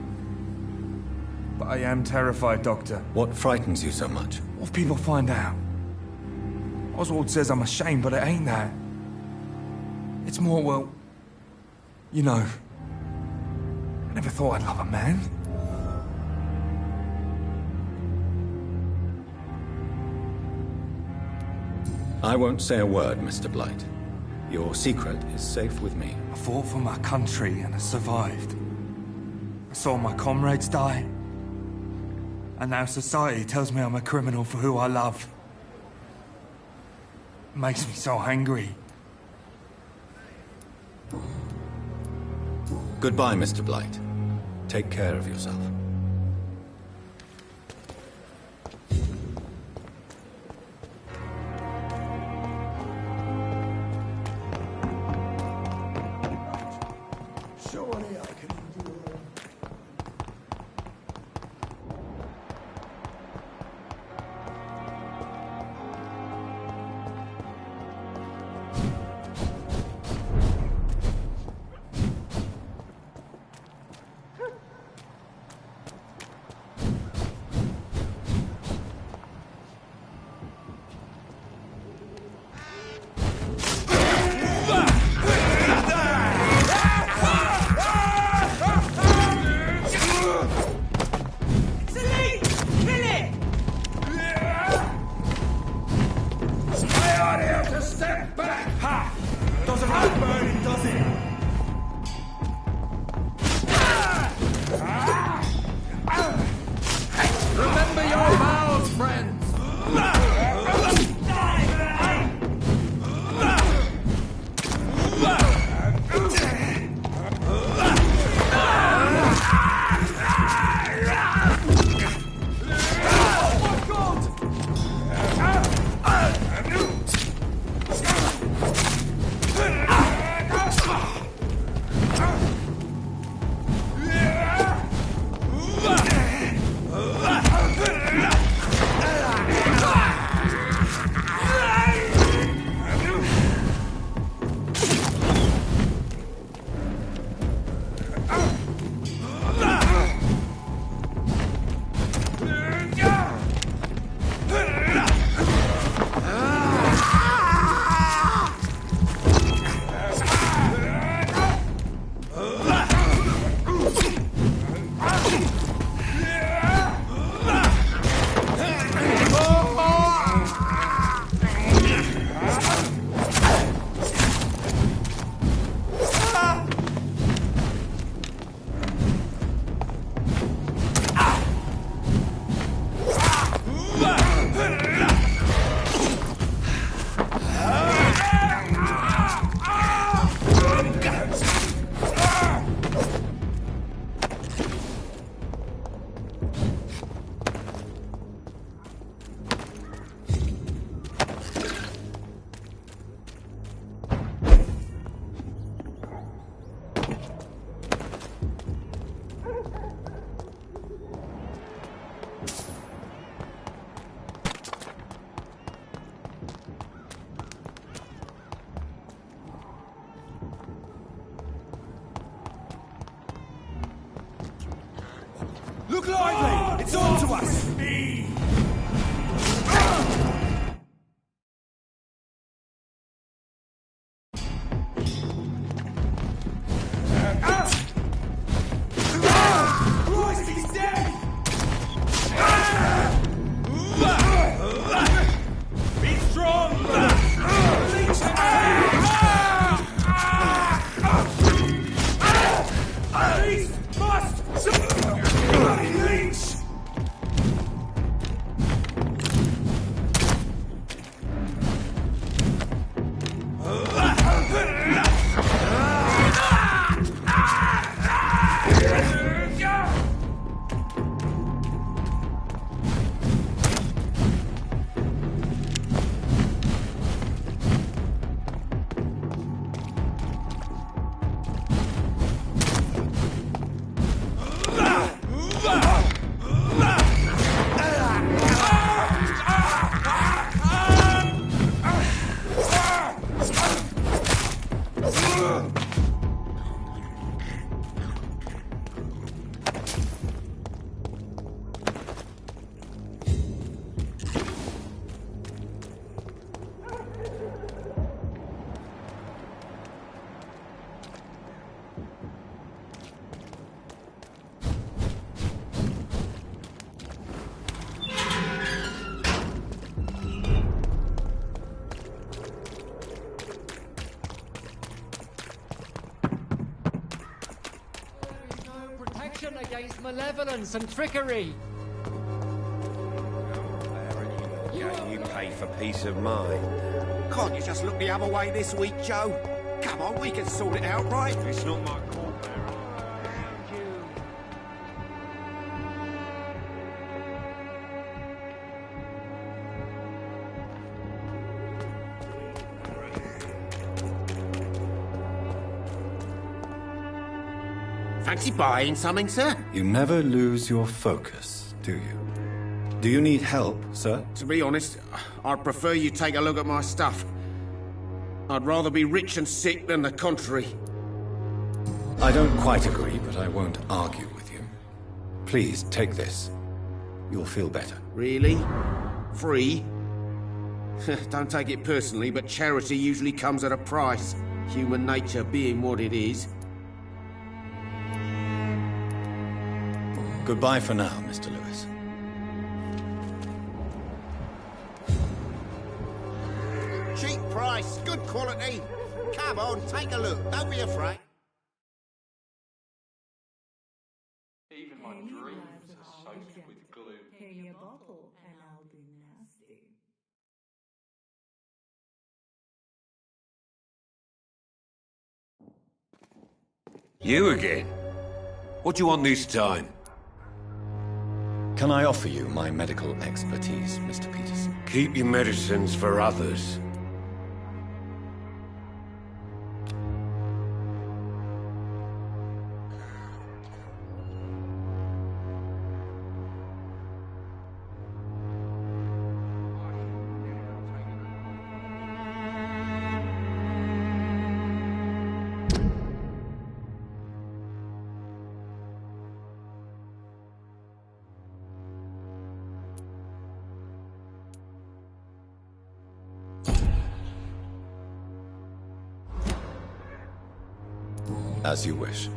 [SPEAKER 2] But I am terrified, Doctor.
[SPEAKER 4] What frightens you so much?
[SPEAKER 2] What if people find out? Oswald says I'm ashamed, but it ain't that. It's more, well, you know, I never thought I'd love a man.
[SPEAKER 4] I won't say a word, Mr. Blight. Your secret is safe with me.
[SPEAKER 2] I fought for my country and I survived. I saw my comrades die. And now society tells me I'm a criminal for who I love.
[SPEAKER 16] Makes me so angry.
[SPEAKER 8] Goodbye, Mr. Blight. Take care of yourself.
[SPEAKER 1] Surely I can endure.
[SPEAKER 12] Remember your vows, friends!
[SPEAKER 2] Look lively! It's on to us! Christ, he's dead! Be strong! These must... Bloody leech!
[SPEAKER 17] Against malevolence and trickery.
[SPEAKER 2] You pay
[SPEAKER 16] pay for peace of mind.
[SPEAKER 3] Can't you just look the other way this week, Joe? Come on, we can sort it out, right?
[SPEAKER 16] It's not my call, Baron.
[SPEAKER 3] Fancy buying something, sir?
[SPEAKER 4] You never lose your focus, do you? Do you need help, sir?
[SPEAKER 3] To be honest, I'd prefer you take a look at my stuff. I'd rather be rich and sick than the contrary.
[SPEAKER 4] I don't quite agree, but I won't argue with you. Please, take this. You'll feel better.
[SPEAKER 3] Really? Free? Don't take it personally, but charity usually comes at a price. Human nature being what it is.
[SPEAKER 4] Goodbye for now, Mr. Lewis.
[SPEAKER 3] Cheap price, good quality. Come on, take a look. Don't be afraid.
[SPEAKER 17] Even my dreams are soaked with gloom.
[SPEAKER 18] Pay a bottle and I'll be nasty.
[SPEAKER 16] You again? What do you want this time?
[SPEAKER 4] Can I offer you my medical expertise, Mr. Peterson?
[SPEAKER 16] Keep your medicines for others.
[SPEAKER 4] As you wish.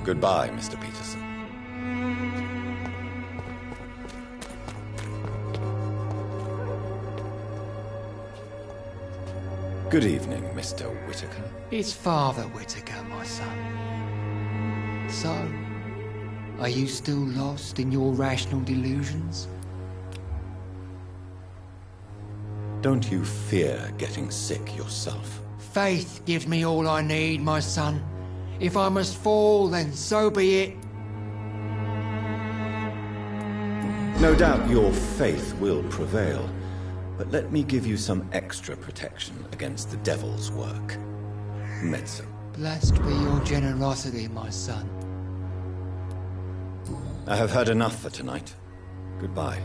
[SPEAKER 4] Goodbye, Mr. Peterson. Good evening, Mr. Whitaker.
[SPEAKER 19] It's Father Whitaker, my son. So, are you still lost in your rational delusions?
[SPEAKER 4] Don't you fear getting sick yourself?
[SPEAKER 19] Faith gives me all I need, my son. If I must fall, then so be it.
[SPEAKER 4] No doubt your faith will prevail, but let me give you some extra protection against the devil's work. Medicine.
[SPEAKER 19] Blessed be your generosity, my son.
[SPEAKER 4] I have heard enough for tonight. Goodbye.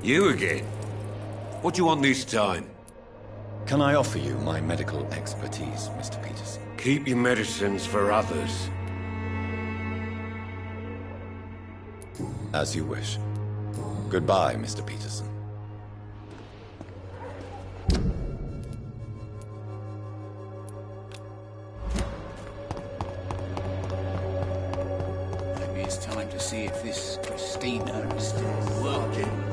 [SPEAKER 16] You again? What do you want this time?
[SPEAKER 4] Can I offer you my medical expertise, Mr. Peterson?
[SPEAKER 16] Keep your medicines for others.
[SPEAKER 4] As you wish. Goodbye, Mr. Peterson.
[SPEAKER 1] Maybe it's time to see if this Christina is still working.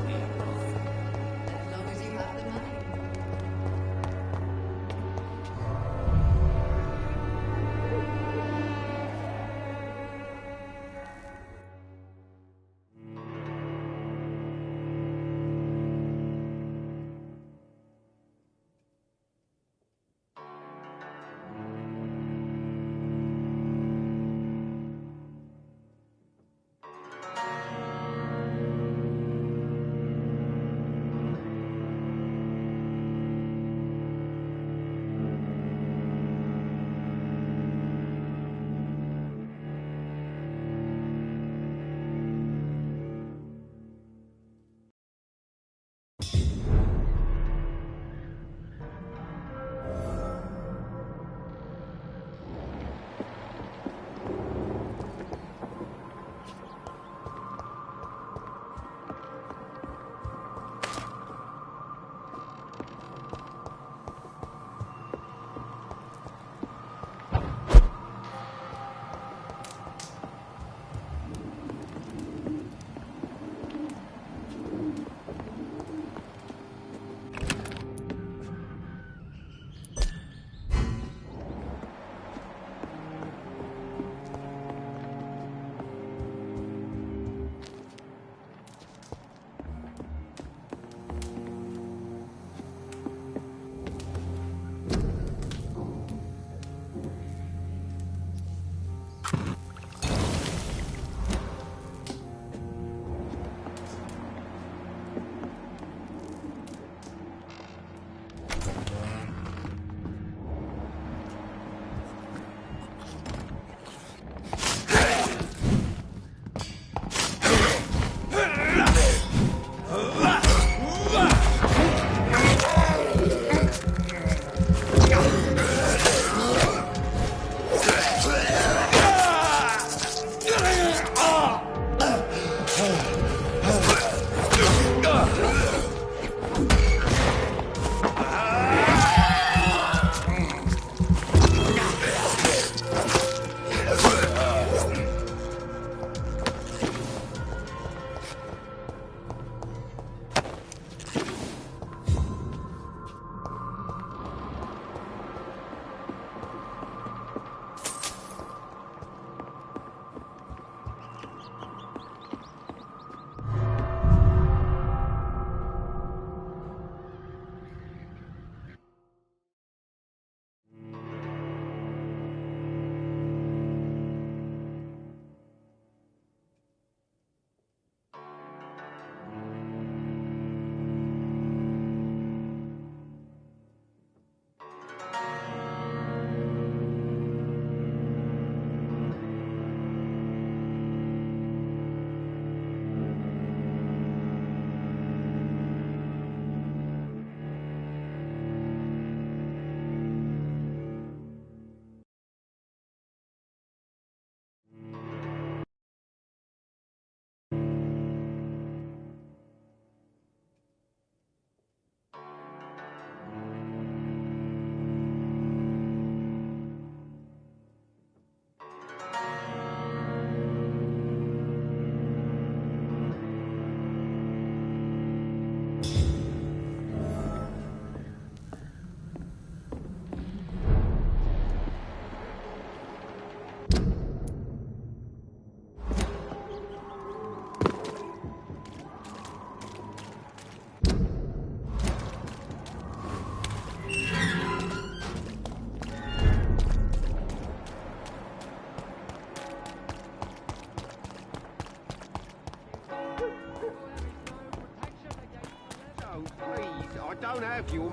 [SPEAKER 3] don't have your...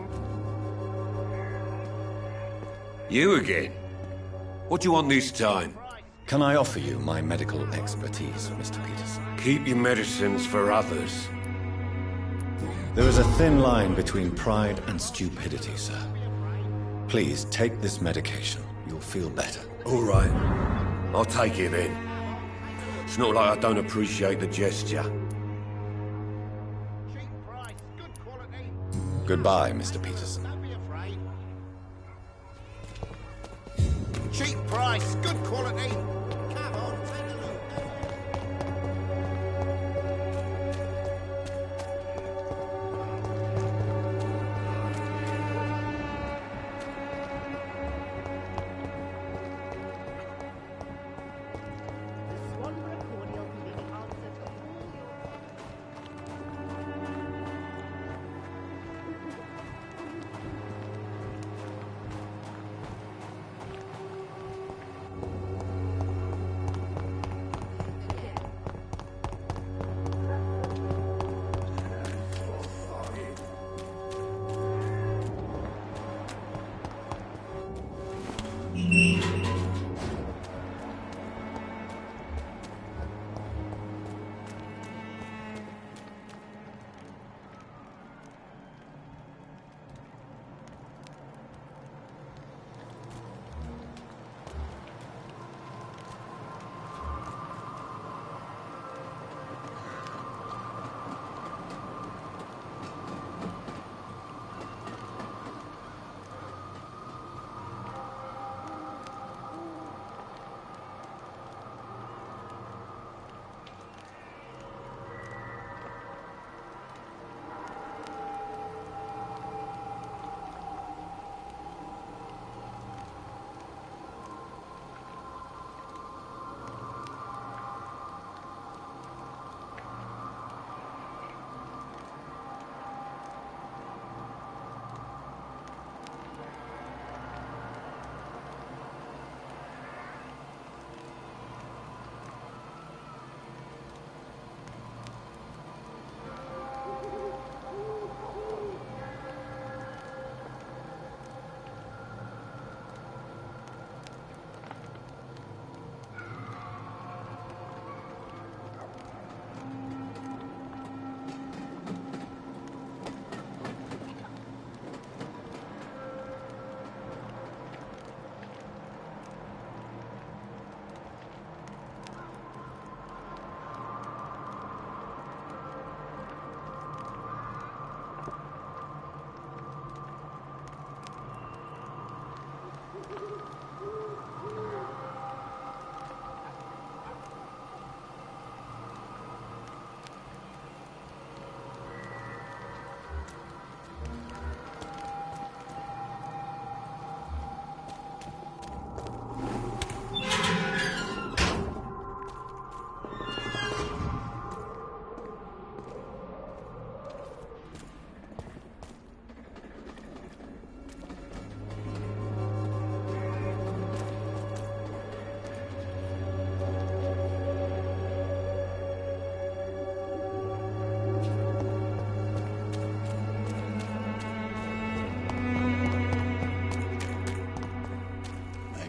[SPEAKER 16] You again? What do you want this time?
[SPEAKER 8] Can I offer you my medical expertise, Mr. Peterson?
[SPEAKER 16] Keep your medicines for others.
[SPEAKER 8] There is a thin line between pride and stupidity, sir. Please take this medication. You'll feel better.
[SPEAKER 16] All right. I'll take it then. It's not like I don't appreciate the gesture.
[SPEAKER 8] Goodbye, Mr. Peterson.
[SPEAKER 1] Cheap price, good quality. Come on, take a look.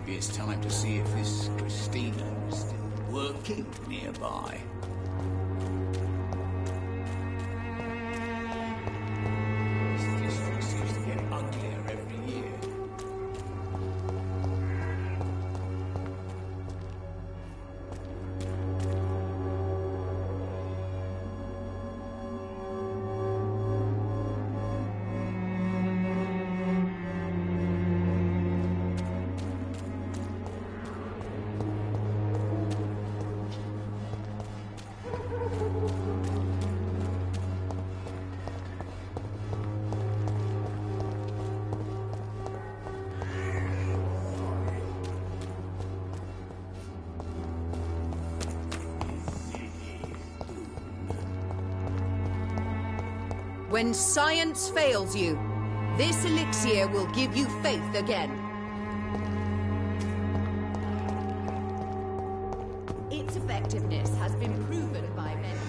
[SPEAKER 1] It's time to see if this Christina is still working nearby. This district seems to get uglier every year.
[SPEAKER 20] When science fails you, this elixir will give you faith again. Its effectiveness has been proven by many.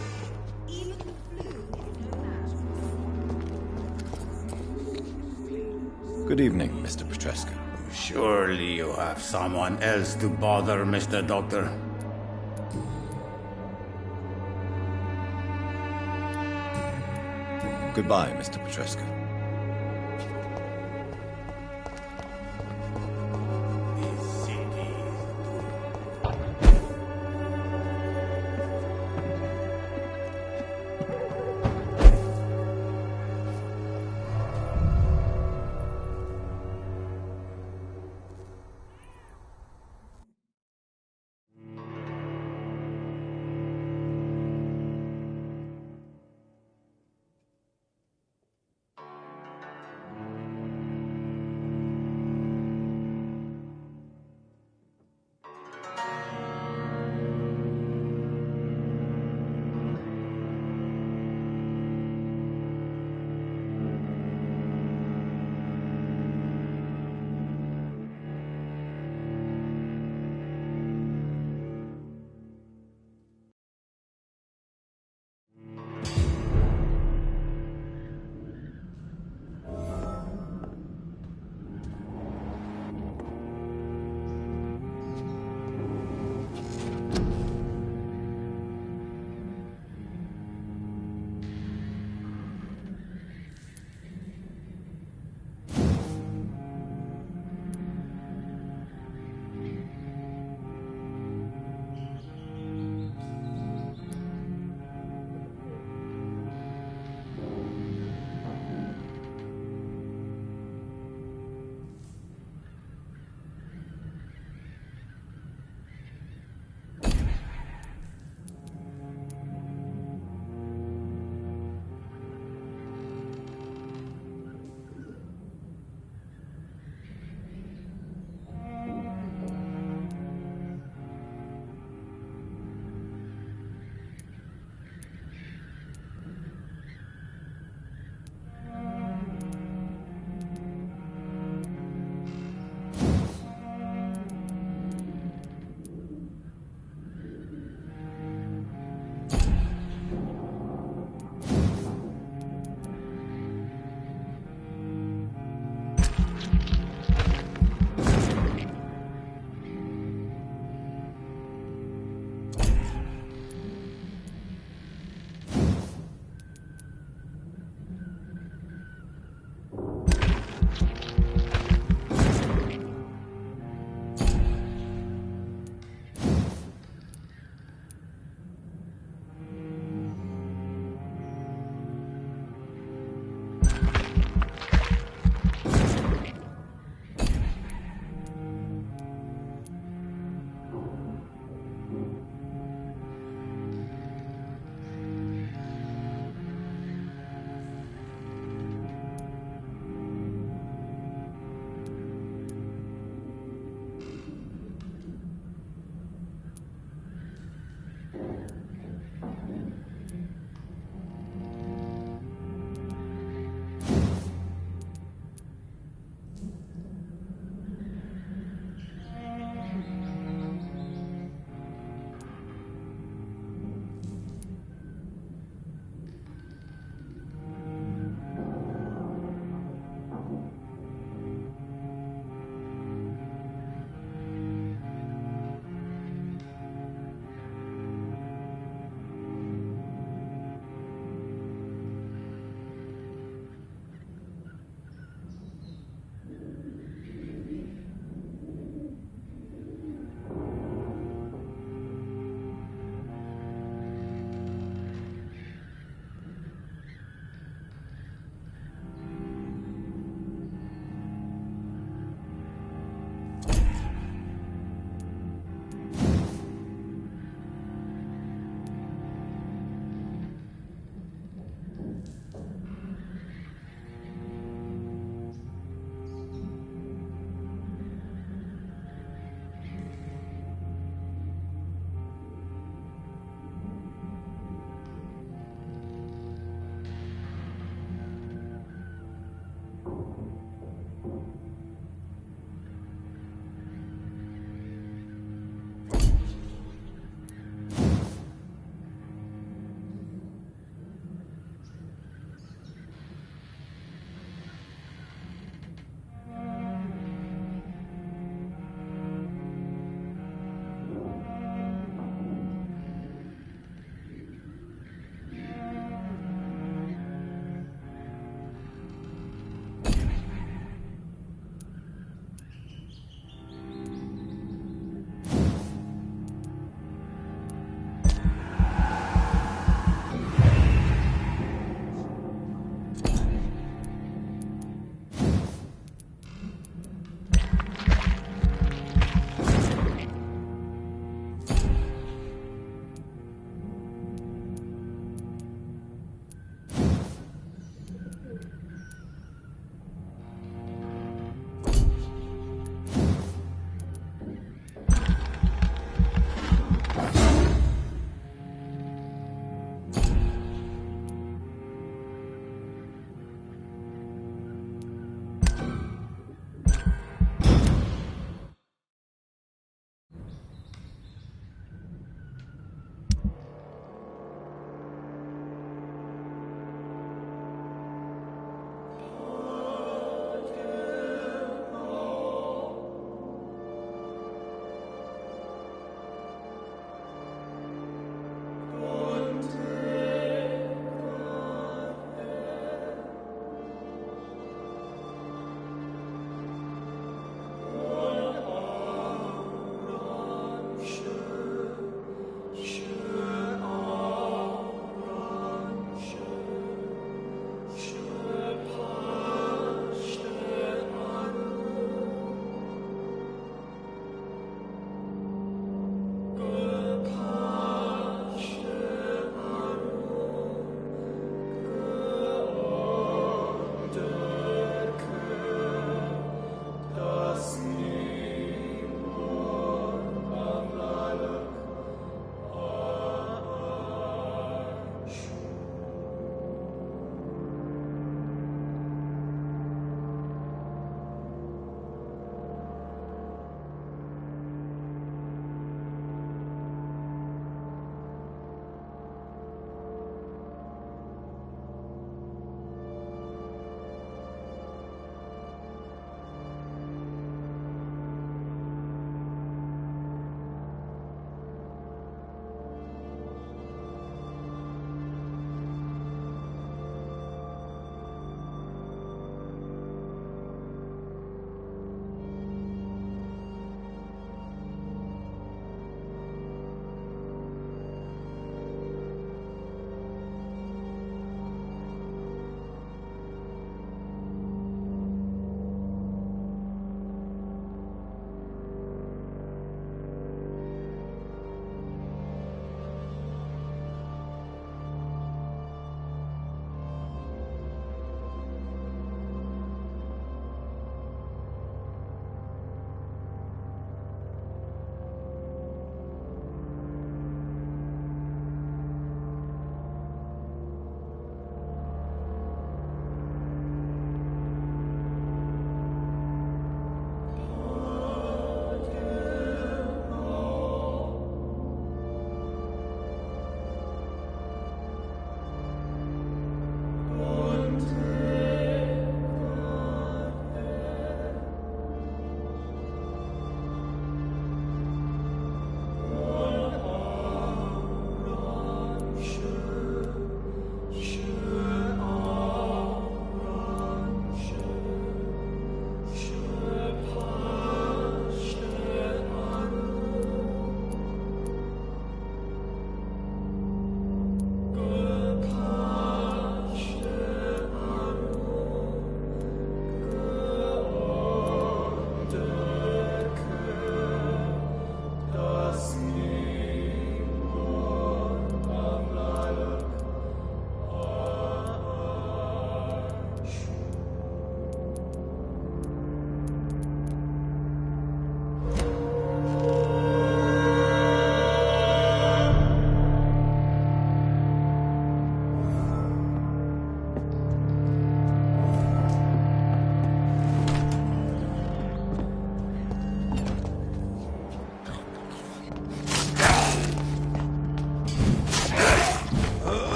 [SPEAKER 20] Even the flu is no match.
[SPEAKER 8] Good evening, Mr. Petrescu.
[SPEAKER 21] Surely you have someone else to bother, Mr. Doctor.
[SPEAKER 8] Goodbye, Mr. Petrescu.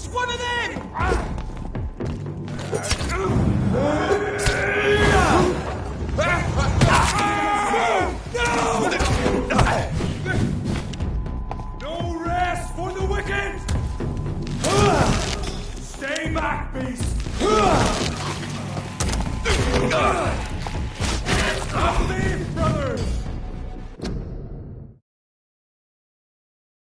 [SPEAKER 2] It's one of them!
[SPEAKER 9] No rest for the wicked! Stay back, beast!